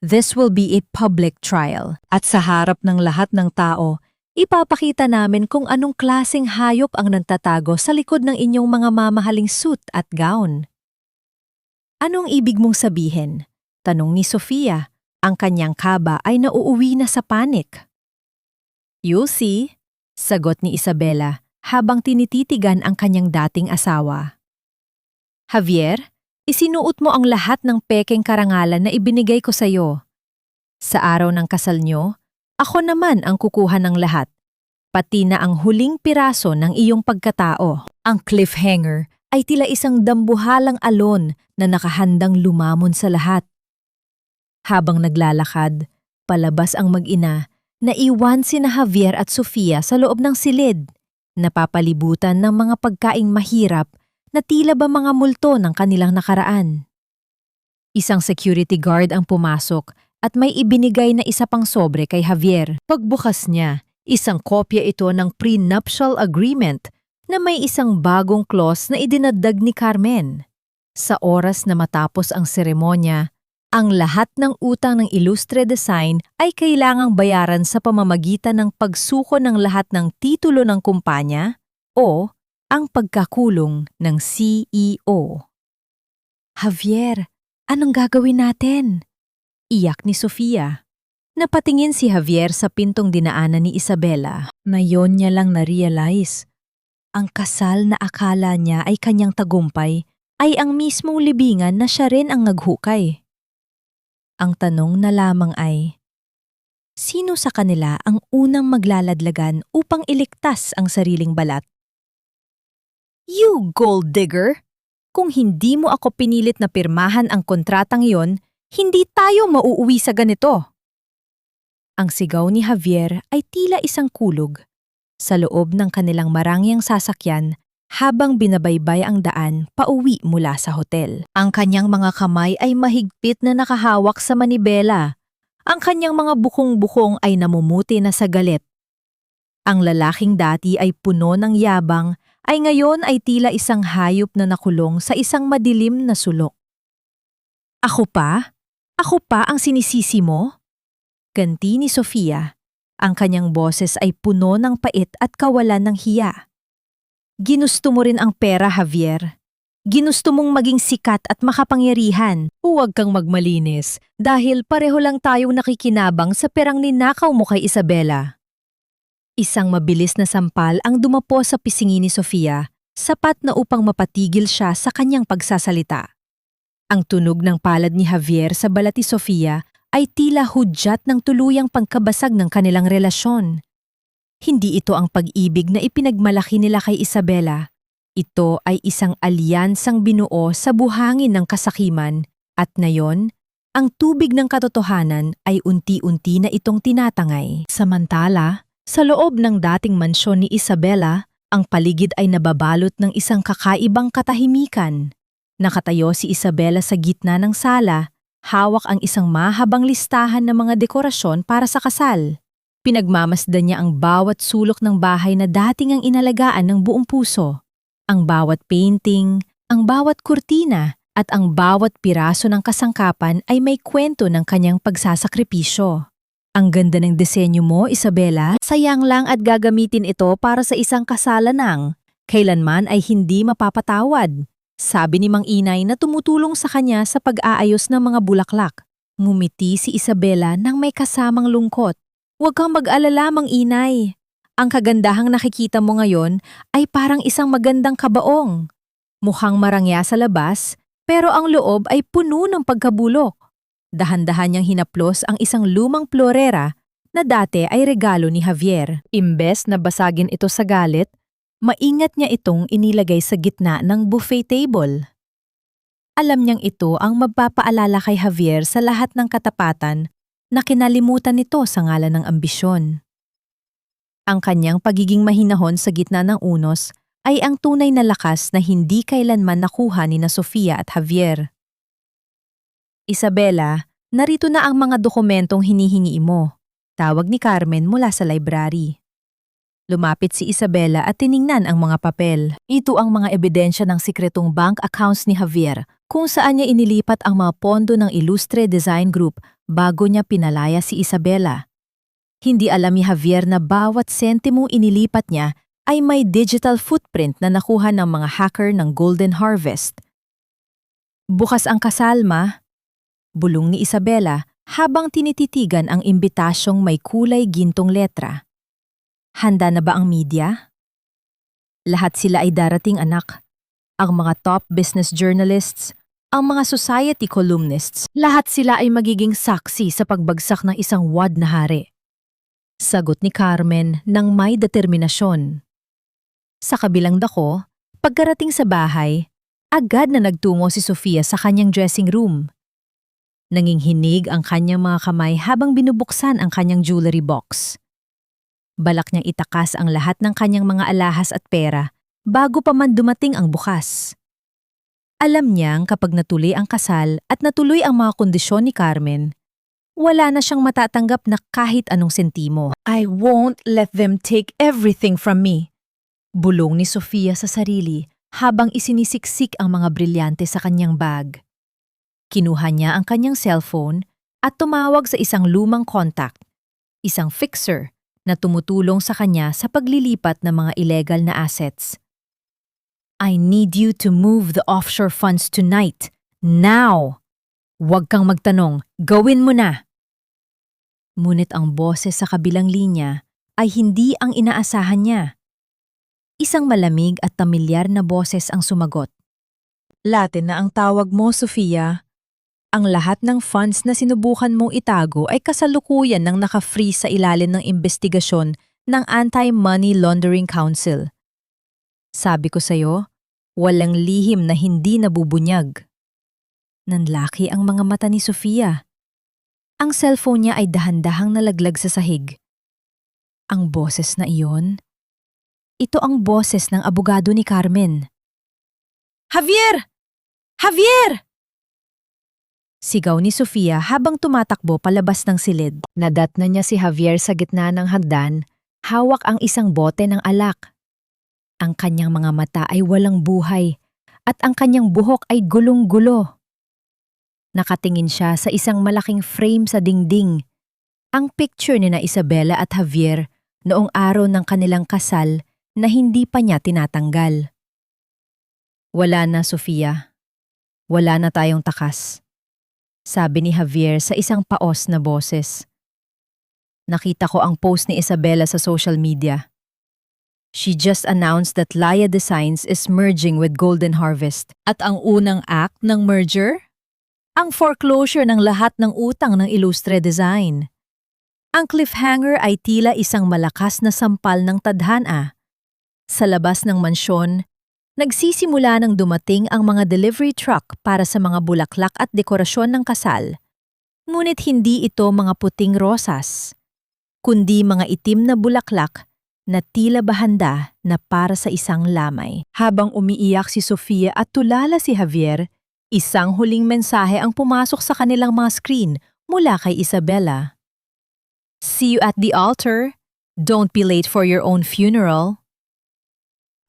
This will be a public trial. At sa harap ng lahat ng tao, ipapakita namin kung anong klaseng hayop ang nagtatago sa likod ng inyong mga mamahaling suit at gown. Anong ibig mong sabihin? Tanong ni Sofia. Ang kanyang kaba ay nauuwi na sa panik. You see, sagot ni Isabela habang tinititigan ang kanyang dating asawa. Javier, isinuot mo ang lahat ng pekeng karangalan na ibinigay ko sa iyo. Sa araw ng kasal nyo, ako naman ang kukuha ng lahat, pati na ang huling piraso ng iyong pagkatao. Ang cliffhanger ay tila isang dambuhalang alon na nakahandang lumamon sa lahat. Habang naglalakad, palabas ang mag-ina, naiwan sina Javier at Sofia sa loob ng silid, napapalibutan ng mga pagkaing mahirap na tila ba mga multo ng kanilang nakaraan. Isang security guard ang pumasok at may ibinigay na isa pang sobre kay Javier. Pagbukas niya, isang kopya ito ng prenuptial agreement na may isang bagong clause na idinagdag ni Carmen. Sa oras na matapos ang seremonya, ang lahat ng utang ng Ilustre Design ay kailangang bayaran sa pamamagitan ng pagsuko ng lahat ng titulo ng kumpanya o ang pagkakulong ng CEO. Javier, anong gagawin natin? Iyak ni Sofia. Napatingin si Javier sa pintong dinaanan ni Isabela na yon niya lang na-realize. Ang kasal na akala niya ay kanyang tagumpay ay ang mismong libingan na siya rin ang naghukay. Ang tanong na lamang ay, sino sa kanila ang unang maglaladlagan upang iligtas ang sariling balat? You gold digger! Kung hindi mo ako pinilit na pirmahan ang kontratang iyon, hindi tayo mauuwi sa ganito. Ang sigaw ni Javier ay tila isang kulog sa loob ng kanilang marangyang sasakyan habang binabaybay ang daan pauwi mula sa hotel. Ang kanyang mga kamay ay mahigpit na nakahawak sa manibela. Ang kanyang mga bukong-bukong ay namumuti na sa galit. Ang lalaking dati ay puno ng yabang ay ngayon ay tila isang hayop na nakulong sa isang madilim na sulok. Ako pa? Ako pa ang sinisisi mo? Ganti ni Sofia. Ang kanyang boses ay puno ng pait at kawalan ng hiya. Ginusto mo rin ang pera, Javier. Ginusto mong maging sikat at makapangyarihan. Huwag kang magmalinis dahil pareho lang tayong nakikinabang sa perang ninakaw mo kay Isabela. Isang mabilis na sampal ang dumapo sa pisngi ni Sofia, sapat na upang mapatigil siya sa kanyang pagsasalita. Ang tunog ng palad ni Javier sa balat ni Sofia ay tila hudyat ng tuluyang pagkabasag ng kanilang relasyon. Hindi ito ang pag-ibig na ipinagmalaki nila kay Isabela. Ito ay isang alyansang binuo sa buhangin ng kasakiman at ngayon, ang tubig ng katotohanan ay unti-unti na itong tinatangay. Samantala, sa loob ng dating mansyon ni Isabela, ang paligid ay nababalot ng isang kakaibang katahimikan. Nakatayo si Isabela sa gitna ng sala, hawak ang isang mahabang listahan ng mga dekorasyon para sa kasal. Pinagmamasdan niya ang bawat sulok ng bahay na dating ang inalagaan ng buong puso. Ang bawat painting, ang bawat kurtina, at ang bawat piraso ng kasangkapan ay may kwento ng kanyang pagsasakripisyo. Ang ganda ng disenyo mo, Isabela. Sayang lang at gagamitin ito para sa isang kasalanang kailanman ay hindi mapapatawad, sabi ni Mang Inay na tumutulong sa kanya sa pag-aayos ng mga bulaklak. Ngumiti si Isabela nang may kasamang lungkot. Huwag kang mag-alala, Mang Inay. Ang kagandahang nakikita mo ngayon ay parang isang magandang kabaong. Mukhang marangya sa labas, pero ang loob ay puno ng pagkabulok. Dahan-dahan niyang hinaplos ang isang lumang florera na dati ay regalo ni Javier. Imbes na basagin ito sa galit, maingat niya itong inilagay sa gitna ng buffet table. Alam niyang ito ang magpapaalala kay Javier sa lahat ng katapatan na kinalimutan nito sa ngalan ng ambisyon. Ang kanyang pagiging mahinahon sa gitna ng unos ay ang tunay na lakas na hindi kailanman nakuha ni na Sofia at Javier. Isabela, narito na ang mga dokumentong hinihingi mo. Tawag ni Carmen mula sa library. Lumapit si Isabela at tiningnan ang mga papel. Ito ang mga ebidensya ng sikretong bank accounts ni Javier kung saan niya inilipat ang mga pondo ng Ilustre Design Group bago niya pinalaya si Isabela. Hindi alam ni Javier na bawat sentimong inilipat niya ay may digital footprint na nakuha ng mga hacker ng Golden Harvest. Bukas ang kasalma, bulong ni Isabela habang tinititigan ang imbitasyong may kulay gintong letra. Handa na ba ang media? Lahat sila ay darating, anak. Ang mga top business journalists, ang mga society columnists, lahat sila ay magiging saksi sa pagbagsak ng isang wad na hari. Sagot ni Carmen nang may determinasyon. Sa kabilang dako, pagkarating sa bahay, agad na nagtungo si Sofia sa kanyang dressing room. Nanginghinig ang kanyang mga kamay habang binubuksan ang kanyang jewelry box. Balak niyang itakas ang lahat ng kanyang mga alahas at pera bago pa man dumating ang bukas. Alam niyang kapag natuloy ang kasal at natuloy ang mga kondisyon ni Carmen, wala na siyang matatanggap na kahit anong sentimo. I won't let them take everything from me. Bulong ni Sofia sa sarili habang isinisiksik ang mga brilyante sa kanyang bag. Kinuha niya ang kanyang cellphone at tumawag sa isang lumang contact, isang fixer na tumutulong sa kanya sa paglilipat ng mga illegal na assets. I need you to move the offshore funds tonight. Now! Huwag kang magtanong, gawin mo na! Ngunit ang boses sa kabilang linya ay hindi ang inaasahan niya. Isang malamig at pamilyar na boses ang sumagot. Latin na ang tawag mo, Sofia. Ang lahat ng funds na sinubukan mong itago ay kasalukuyan ng naka-freeze sa ilalim ng investigasyon ng Anti-Money Laundering Council. Sabi ko sa'yo, walang lihim na hindi nabubunyag. Nanlaki ang mga mata ni Sofia. Ang cellphone niya ay dahan-dahang nalaglag sa sahig. Ang boses na iyon? Ito ang boses ng abogado ni Carmen. Javier! Javier! Sigaw ni Sofia habang tumatakbo palabas ng silid. Nadatna niya si Javier sa gitna ng hagdan, hawak ang isang bote ng alak. Ang kanyang mga mata ay walang buhay at ang kanyang buhok ay gulong-gulo. Nakatingin siya sa isang malaking frame sa dingding. Ang picture ni na Isabela at Javier noong araw ng kanilang kasal na hindi pa niya tinatanggal. Wala na, Sofia. Wala na tayong takas. Sabi ni Javier sa isang paos na boses. Nakita ko ang post ni Isabela sa social media. She just announced that Laya Designs is merging with Golden Harvest. At ang unang act ng merger? Ang foreclosure ng lahat ng utang ng Ilustre Design. Ang cliffhanger ay tila isang malakas na sampal ng tadhana. Sa labas ng mansyon, nagsisimula nang dumating ang mga delivery truck para sa mga bulaklak at dekorasyon ng kasal. Ngunit hindi ito mga puting rosas, kundi mga itim na bulaklak na tila bahanda na para sa isang lamay. Habang umiiyak si Sofia at tulala si Javier, isang huling mensahe ang pumasok sa kanilang mga screen mula kay Isabela. See you at the altar. Don't be late for your own funeral.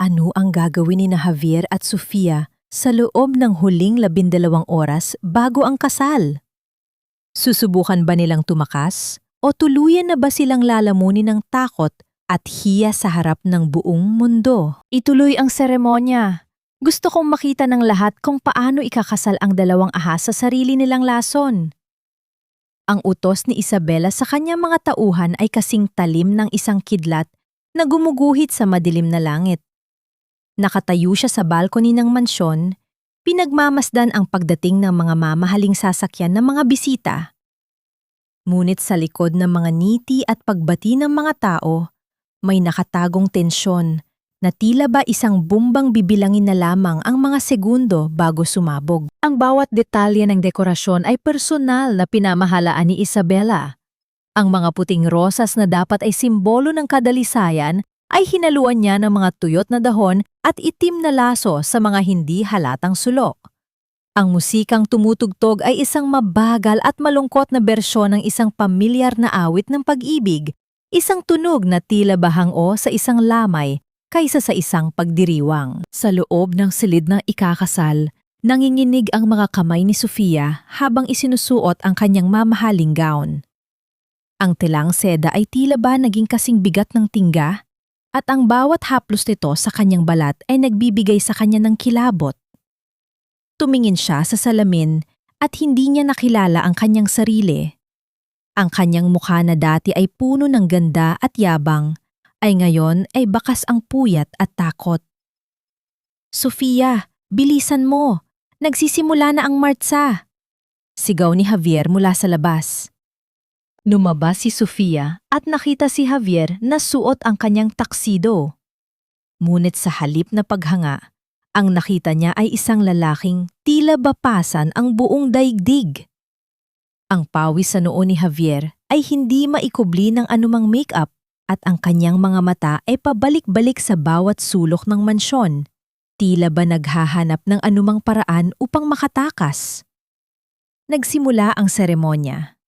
Ano ang gagawin ni na Javier at Sofia sa loob ng huling 12 oras bago ang kasal? Susubukan ba nilang tumakas o tuluyan na ba silang lalamunin ng takot at hiya sa harap ng buong mundo? Ituloy ang seremonya. Gusto kong makita ng lahat kung paano ikakasal ang dalawang ahas sa sarili nilang lason. Ang utos ni Isabela sa kanyang mga tauhan ay kasing talim ng isang kidlat na gumuguhit sa madilim na langit. Nakatayo siya sa balcony ng mansyon, Pinagmamasdan ang pagdating ng mga mamahaling sasakyan ng mga bisita. Ngunit sa likod ng mga ngiti at pagbati ng mga tao, may nakatagong tensyon na tila ba isang bumbang bibilangin na lamang ang mga segundo bago sumabog. Ang bawat detalye ng dekorasyon ay personal na pinamahalaan ni Isabela. Ang mga puting rosas na dapat ay simbolo ng kadalisayan ay hinaluan niya ng mga tuyot na dahon at itim na laso sa mga hindi halatang sulok. Ang musikang tumutugtog ay isang mabagal at malungkot na bersyon ng isang pamilyar na awit ng pag-ibig, isang tunog na tila bahang-o sa isang lamay kaysa sa isang pagdiriwang. Sa loob ng silid ng ikakasal, nanginginig ang mga kamay ni Sofia habang isinusuot ang kanyang mamahaling gown. Ang tilang seda ay tila ba naging kasing bigat ng tingga at ang bawat haplos nito sa kanyang balat ay nagbibigay sa kanya ng kilabot. Tumingin siya sa salamin at hindi niya nakilala ang kanyang sarili. Ang kanyang mukha na dati ay puno ng ganda at yabang, ay ngayon ay bakas ang puyat at takot. "Sofia, bilisan mo! Nagsisimula na ang martsa!" Sigaw ni Javier mula sa labas. Lumabas si Sofia at nakita si Javier na suot ang kanyang taksido. Ngunit sa halip na paghanga, ang nakita niya ay isang lalaking tila bapasan ang buong daigdig. Ang pawis sa noo ni Javier ay hindi maikubli ng anumang make-up at ang kanyang mga mata ay pabalik-balik sa bawat sulok ng mansyon. Tila ba naghahanap ng anumang paraan upang makatakas. Nagsimula ang seremonya.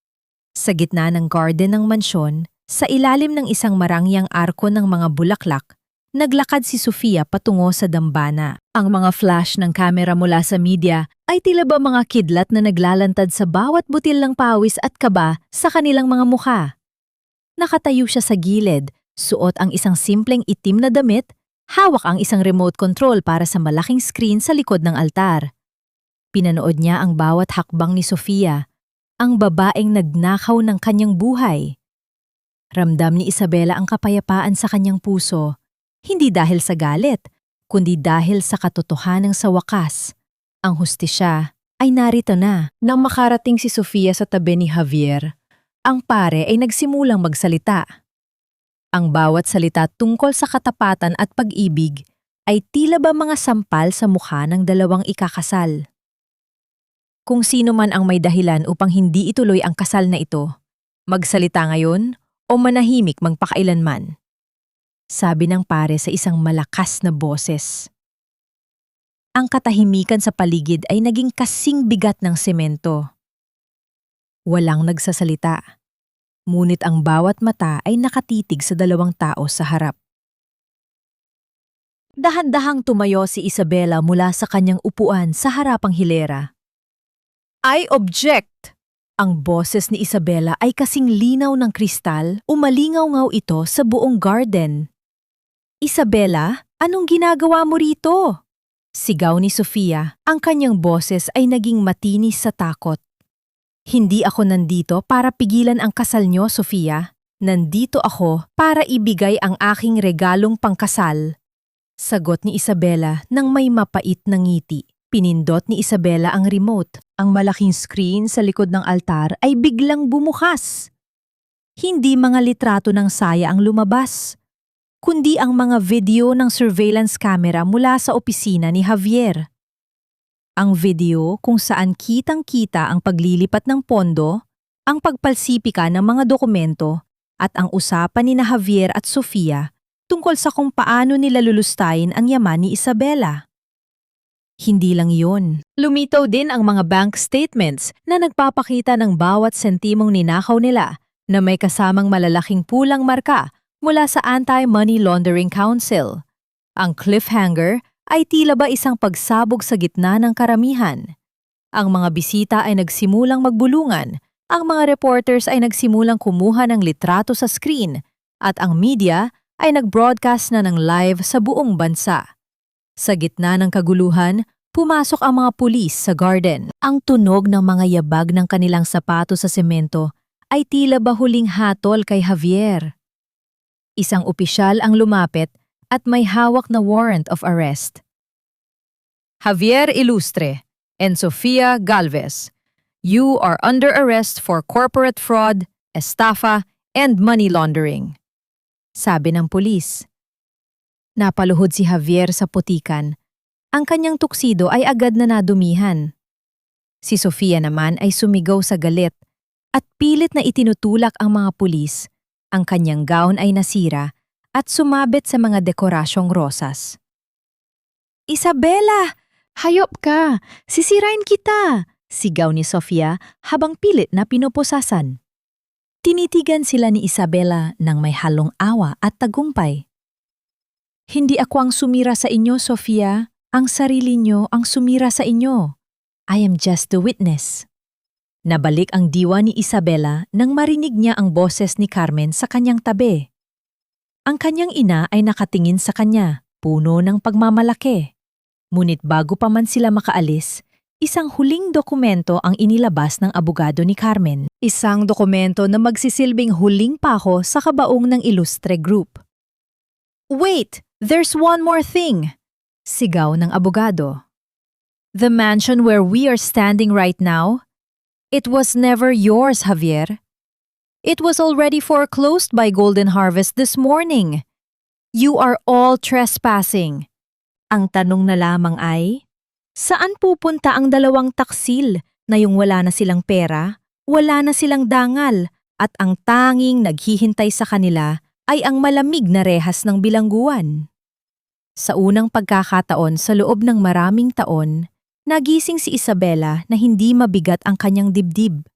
Sa gitna ng garden ng mansyon, sa ilalim ng isang marangyang arko ng mga bulaklak, naglakad si Sofia patungo sa dambana. Ang mga flash ng kamera mula sa media ay tila ba mga kidlat na naglalantad sa bawat butil ng pawis at kaba sa kanilang mga mukha. Nakatayo siya sa gilid, suot ang isang simpleng itim na damit, hawak ang isang remote control para sa malaking screen sa likod ng altar. Pinanood niya ang bawat hakbang ni Sofia, ang babaeng nagnakaw ng kanyang buhay. Ramdam ni Isabela ang kapayapaan sa kanyang puso, hindi dahil sa galit, kundi dahil sa katotohanan sa wakas. Ang hustisya ay narito na. Nang makarating si Sofia sa tabi ni Javier, ang pare ay nagsimulang magsalita. Ang bawat salita tungkol sa katapatan at pag-ibig ay tila ba mga sampal sa mukha ng dalawang ikakasal. Kung sino man ang may dahilan upang hindi ituloy ang kasal na ito, magsalita ngayon o manahimik magpakailanman. Sabi ng pare sa isang malakas na boses. Ang katahimikan sa paligid ay naging kasing bigat ng semento. Walang nagsasalita, ngunit ang bawat mata ay nakatitig sa dalawang tao sa harap. Dahan-dahang tumayo si Isabela mula sa kanyang upuan sa harapang hilera. "I object!" Ang boses ni Isabela ay kasing linaw ng kristal, umalingaw-ngaw ito sa buong garden. "Isabela, anong ginagawa mo rito?" Sigaw ni Sofia, ang kanyang boses ay naging matinis sa takot. "Hindi ako nandito para pigilan ang kasal niyo, Sofia. Nandito ako para ibigay ang aking regalong pangkasal." Sagot ni Isabela nang may mapait na ngiti. Pinindot ni Isabela ang remote. Ang malaking screen sa likod ng altar ay biglang bumukas. Hindi mga litrato ng saya ang lumabas, kundi ang mga video ng surveillance camera mula sa opisina ni Javier. Ang video kung saan kitang-kita ang paglilipat ng pondo, ang pagpalsipika ng mga dokumento, at ang usapan ni Javier at Sofia tungkol sa kung paano nila lulustayin ang yaman ni Isabela. Hindi lang yun. Lumitaw din ang mga bank statements na nagpapakita ng bawat sentimong ninakaw nila na may kasamang malalaking pulang marka mula sa Anti-Money Laundering Council. Ang cliffhanger ay tila ba isang pagsabog sa gitna ng karamihan. Ang mga bisita ay nagsimulang magbulungan, ang mga reporters ay nagsimulang kumuha ng litrato sa screen, at ang media ay nag-broadcast na ng live sa buong bansa. Sa gitna ng kaguluhan, pumasok ang mga pulis sa garden. Ang tunog ng mga yabag ng kanilang sapato sa semento ay tila ba huling hatol kay Javier. Isang opisyal ang lumapit at may hawak na warrant of arrest.
Javier Ilustre and Sofia Galvez, you are under arrest for corporate fraud, estafa, and money laundering.
Sabi ng pulis. Napaluhod si Javier sa putikan. Ang kanyang tuksido ay agad na nadumihan. Si Sofia naman ay sumigaw sa galit at pilit na itinutulak ang mga pulis. Ang kanyang gown ay nasira at sumabit sa mga dekorasyong rosas. Isabela! Hayop ka! Sisirain kita! Sigaw ni Sofia habang pilit na pinupusasan. Tinitigan sila ni Isabela ng may halong awa at tagumpay. Hindi ako ang sumira sa inyo, Sofia. Ang sarili nyo ang sumira sa inyo. I am just the witness. Nabalik ang diwa ni Isabela nang marinig niya ang boses ni Carmen sa kanyang tabi. Ang kanyang ina ay nakatingin sa kanya, puno ng pagmamalaki. Ngunit bago pa man sila makaalis, isang huling dokumento ang inilabas ng abogado ni Carmen. Isang dokumento na magsisilbing huling pako sa kabaong ng Ilustre Group. Wait! There's one more thing! Sigaw ng abogado. The mansion where we are standing right now, it was never yours, Javier. It was already foreclosed by Golden Harvest this morning. You are all trespassing. Ang tanong na lamang ay, saan pupunta ang dalawang taksil na yung wala na silang pera, wala na silang dangal, at ang tanging naghihintay sa kanila ay ang malamig na rehas ng bilangguan? Sa unang pagkakataon sa loob ng maraming taon, nagising si Isabela na hindi mabigat ang kanyang dibdib.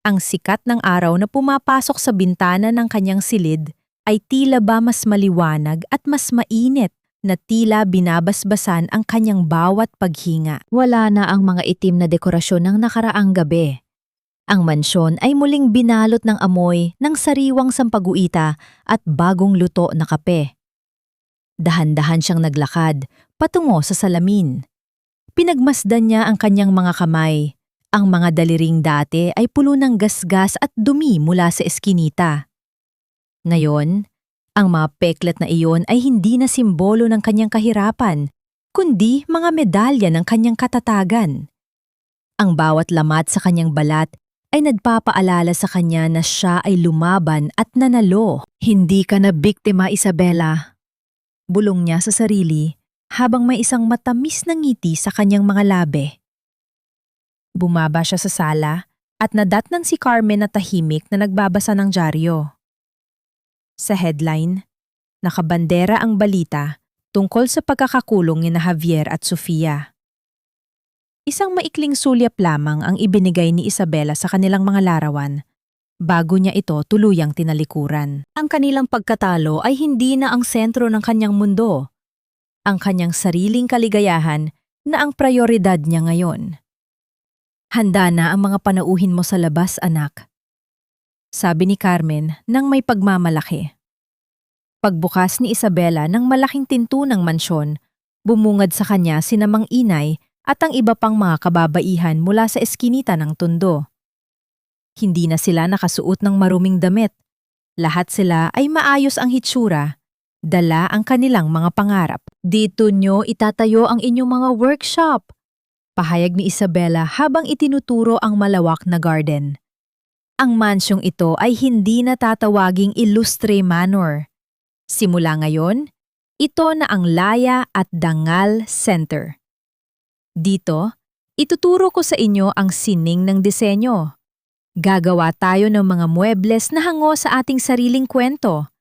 Ang sikat ng araw na pumapasok sa bintana ng kanyang silid ay tila ba mas maliwanag at mas mainit na tila binabasbasan ang kanyang bawat paghinga. Wala na ang mga itim na dekorasyon ng nakaraang gabi. Ang mansyon ay muling binalot ng amoy ng sariwang sampaguita at bagong luto na kape. Dahan-dahan siyang naglakad patungo sa salamin. Pinagmasdan niya ang kanyang mga kamay. Ang mga daliring dati ay puno ng gasgas at dumi mula sa eskinita. Ngayon, ang mga peklat na iyon ay hindi na simbolo ng kanyang kahirapan, kundi mga medalya ng kanyang katatagan. Ang bawat lamat sa kanyang balat ay nagpapaalala sa kanya na siya ay lumaban at nanalo. Hindi ka na biktima, Isabela. Bulong niya sa sarili habang may isang matamis na ngiti sa kanyang mga labi. Bumaba siya sa sala at nadatnan si Carmen na tahimik na nagbabasa ng dyaryo. Sa headline, nakabandera ang balita tungkol sa pagkakakulong ni Javier at Sofia. Isang maikling sulyap lamang ang ibinigay ni Isabela sa kanilang mga larawan bago niya ito tuluyang tinalikuran. Ang kanilang pagkatalo ay hindi na ang sentro ng kanyang mundo. Ang kanyang sariling kaligayahan na ang prayoridad niya ngayon. Handa na ang mga panauhin mo sa labas, anak. Sabi ni Carmen nang may pagmamalaki. Pagbukas ni Isabela ng malaking tinto ng mansyon, bumungad sa kanya sina Mang Inay at ang iba pang mga kababaihan mula sa eskinita ng tundo. Hindi na sila nakasuot ng maruming damit. Lahat sila ay maayos ang hitsura, dala ang kanilang mga pangarap. Dito nyo itatayo ang inyong mga workshop, pahayag ni Isabela habang itinuturo ang malawak na garden. Ang mansyong ito ay hindi na tatawaging Ilustre Manor. Simula ngayon, ito na ang Laya at Dangal Center. Dito, ituturo ko sa inyo ang sining ng disenyo. Gagawa tayo ng mga muebles na hango sa ating sariling kwento.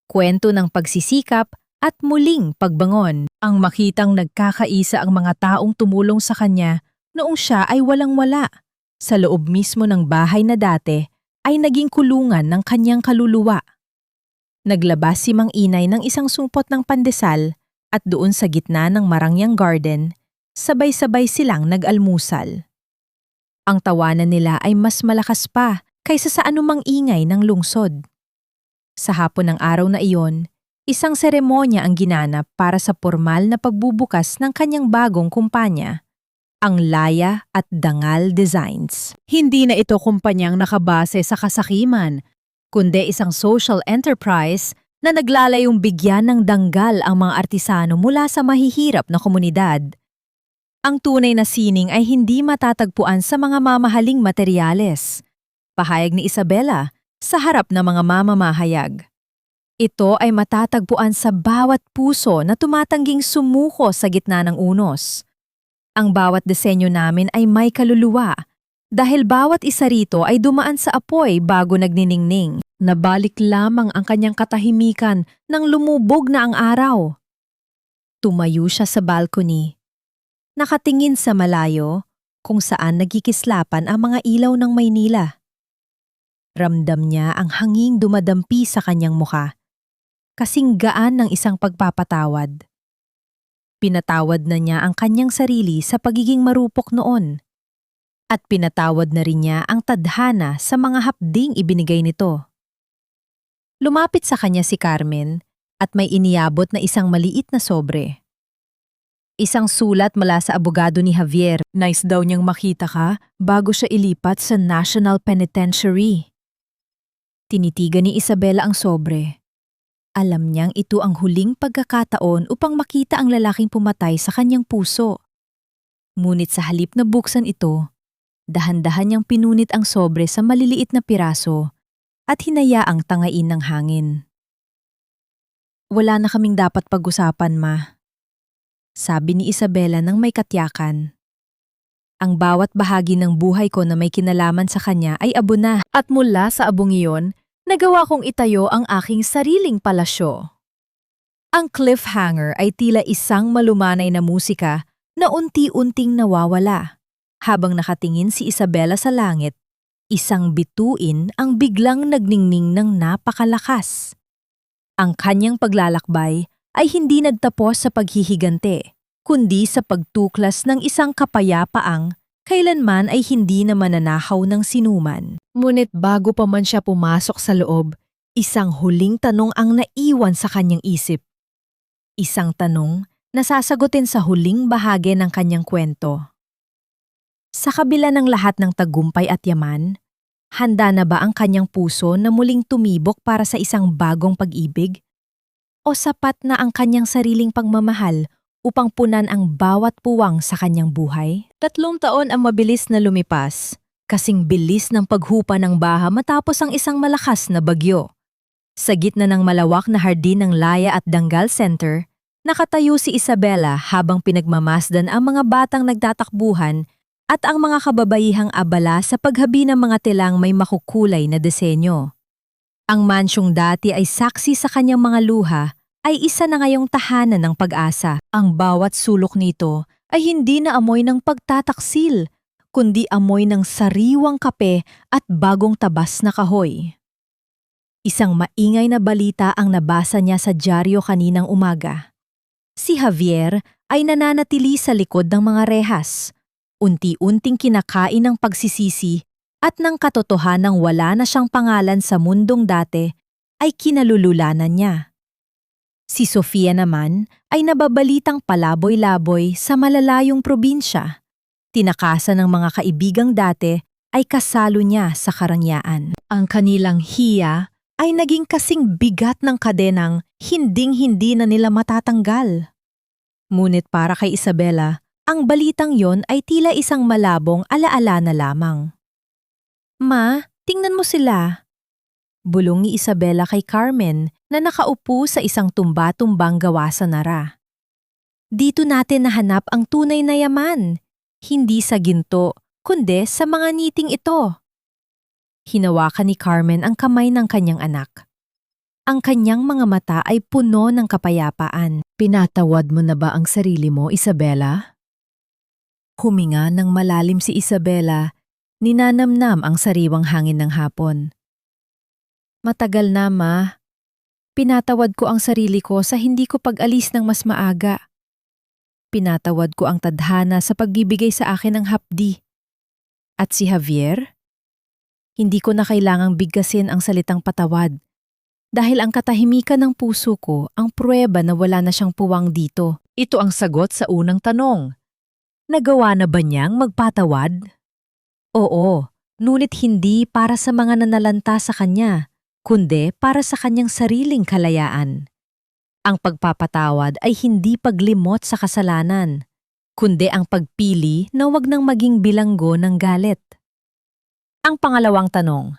Kwento ng pagsisikap at muling pagbangon. Ang makitang nagkakaisa ang mga taong tumulong sa kanya noong siya ay walang-wala. Sa loob mismo ng bahay na dati ay naging kulungan ng kanyang kaluluwa. Naglabas si Mang Inay ng isang supot ng pandesal at doon sa gitna ng marangyang garden, sabay-sabay silang nag-almusal. Ang tawanan nila ay mas malakas pa kaysa sa anumang ingay ng lungsod. Sa hapon ng araw na iyon, isang seremonya ang ginanap para sa pormal na pagbubukas ng kanyang bagong kumpanya, ang Laya at Dangal Designs. Hindi na ito kumpanyang nakabase sa kasakiman, kundi isang social enterprise na naglalayong bigyan ng danggal ang mga artisano mula sa mahihirap na komunidad. Ang tunay na sining ay hindi matatagpuan sa mga mamahaling materyales. Pahayag ni Isabela sa harap ng mga mamamahayag. Ito ay matatagpuan sa bawat puso na tumatangging sumuko sa gitna ng unos. Ang bawat disenyo namin ay may kaluluwa dahil bawat isa rito ay dumaan sa apoy bago nagniningning. Nabalik lamang ang kanyang katahimikan nang lumubog na ang araw. Tumayo siya sa balcony. Nakatingin sa malayo kung saan nagkikislapan ang mga ilaw ng Maynila. Ramdam niya ang hanging dumadampi sa kanyang mukha. Kasing gaan ng isang pagpapatawad. Pinatawad na niya ang kanyang sarili sa pagiging marupok noon. At pinatawad na rin niya ang tadhana sa mga hapding ibinigay nito. Lumapit sa kanya si Carmen at may iniabot na isang maliit na sobre. Isang sulat mula sa abogado ni Javier. Nice daw niyang makita ka bago siya ilipat sa National Penitentiary. Tinitigan ni Isabela ang sobre. Alam niyang ito ang huling pagkakataon upang makita ang lalaking pumatay sa kanyang puso. Ngunit sa halip na buksan ito, dahan-dahan niyang pinunit ang sobre sa maliliit na piraso at hinayaang tangain ng hangin. Wala na kaming dapat pag-usapan, ma. Sabi ni Isabela nang may katyakan. Ang bawat bahagi ng buhay ko na may kinalaman sa kanya ay abo na at mula sa abong iyon, nagawa kong itayo ang aking sariling palasyo. Ang cliffhanger ay tila isang malumanay na musika na unti-unting nawawala. Habang nakatingin si Isabela sa langit, isang bituin ang biglang nagningning ng napakalakas. Ang kanyang paglalakbay ay hindi nagtapos sa paghihigante, kundi sa pagtuklas ng isang kapayapaang kailanman ay hindi na mananakaw ng sinuman. Ngunit bago pa man siya pumasok sa loob, isang huling tanong ang naiwan sa kanyang isip. Isang tanong na sasagutin sa huling bahagi ng kanyang kwento. Sa kabila ng lahat ng tagumpay at yaman, handa na ba ang kanyang puso na muling tumibok para sa isang bagong pag-ibig? O sapat na ang kanyang sariling pagmamahal upang punan ang bawat puwang sa kanyang buhay? 3 taon ang mabilis na lumipas, kasing bilis ng paghupa ng baha matapos ang isang malakas na bagyo. Sa gitna ng malawak na hardin ng Laya at Dangal Center, nakatayo si Isabela habang pinagmamasdan ang mga batang nagtatakbuhan at ang mga kababaihang abala sa paghabi ng mga tilang may makukulay na disenyo. Ang mansyong dati ay saksi sa kanyang mga luha ay isa na ngayong tahanan ng pag-asa. Ang bawat sulok nito ay hindi na amoy ng pagtataksil, kundi amoy ng sariwang kape at bagong tabas na kahoy. Isang maingay na balita ang nabasa niya sa dyaryo kaninang umaga. Si Javier ay nananatili sa likod ng mga rehas, unti-unting kinakain ng pagsisisi at ng katotohanang wala na siyang pangalan sa mundong dati ay kinalululanan niya. Si Sofia naman ay nababalitang palaboy-laboy sa malalayong probinsya. Tinakasan ng mga kaibigang dati ay kasalo niya sa karangyaan. Ang kanilang hiya ay naging kasing bigat ng kadenang hinding-hindi na nila matatanggal. Ngunit para kay Isabela, ang balitang yon ay tila isang malabong alaala na lamang. Ma, tingnan mo sila. Bulong ni Isabela kay Carmen na nakaupo sa isang tumba-tumbang gawa sa nara. Dito natin nahanap ang tunay na yaman, hindi sa ginto, kundi sa mga ngiting ito. Hinawakan ni Carmen ang kamay ng kanyang anak. Ang kanyang mga mata ay puno ng kapayapaan. Pinatawad mo na ba ang sarili mo, Isabela? Huminga ng malalim si Isabela, ninanamnam ang sariwang hangin ng hapon. Matagal na, Ma. Pinatawad ko ang sarili ko sa hindi ko pag-alis ng mas maaga. Pinatawad ko ang tadhana sa pagbibigay sa akin ng hapdi. At si Javier? Hindi ko na kailangang bigkasin ang salitang patawad dahil ang katahimikan ng puso ko ang pruweba na wala na siyang puwang dito. Ito ang sagot sa unang tanong. Nagawa na ba niyang magpatawad? Oo, ngunit hindi para sa mga nanalanta sa kanya, kundi para sa kanyang sariling kalayaan. Ang pagpapatawad ay hindi paglimot sa kasalanan, kundi ang pagpili na wag nang maging bilanggo ng galit. Ang pangalawang tanong,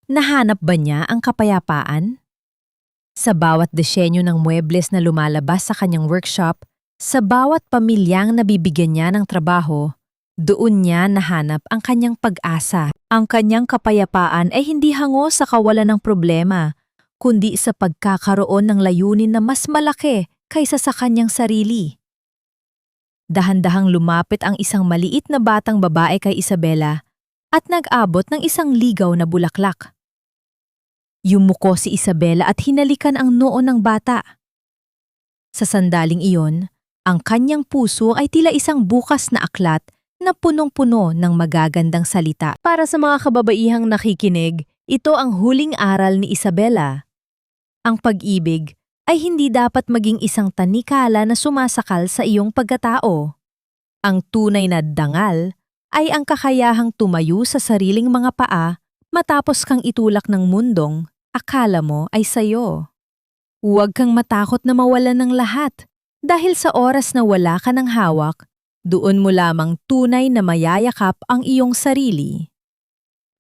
nahanap ba niya ang kapayapaan? Sa bawat disenyo ng muebles na lumalabas sa kanyang workshop, sa bawat pamilyang nabibigyan niya ng trabaho, doon niya nahanap ang kanyang pag-asa. Ang kanyang kapayapaan ay hindi hango sa kawalan ng problema, kundi sa pagkakaroon ng layunin na mas malaki kaysa sa kanyang sarili. Dahan-dahang lumapit ang isang maliit na batang babae kay Isabela at nag-abot ng isang ligaw na bulaklak. Yumuko si Isabela at hinalikan ang noo ng bata. Sa sandaling iyon, ang kanyang puso ay tila isang bukas na aklat na punong-puno ng magagandang salita. Para sa mga kababaihang nakikinig, ito ang huling aral ni Isabela. Ang pag-ibig ay hindi dapat maging isang tanikala na sumasakal sa iyong pagkatao. Ang tunay na dangal ay ang kakayahang tumayo sa sariling mga paa matapos kang itulak ng mundong akala mo ay sayo. Huwag kang matakot na mawalan ng lahat dahil sa oras na wala ka ng hawak, doon mo lamang tunay na mayayakap ang iyong sarili.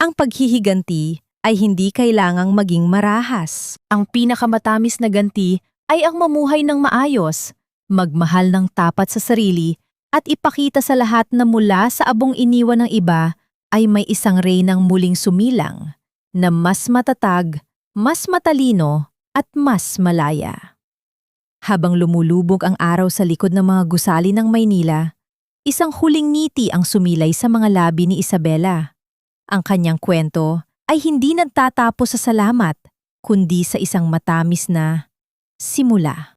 Ang paghihiganti ay hindi kailangang maging marahas. Ang pinakamatamis na ganti ay ang mamuhay ng maayos, magmahal ng tapat sa sarili, at ipakita sa lahat na mula sa abong iniwan ng iba ay may isang reynang muling sumilang, na mas matatag, mas matalino, at mas malaya. Habang lumulubog ang araw sa likod ng mga gusali ng Maynila, isang huling ngiti ang sumilay sa mga labi ni Isabela. Ang kanyang kwento ay hindi nagtatapos sa salamat, kundi sa isang matamis na simula.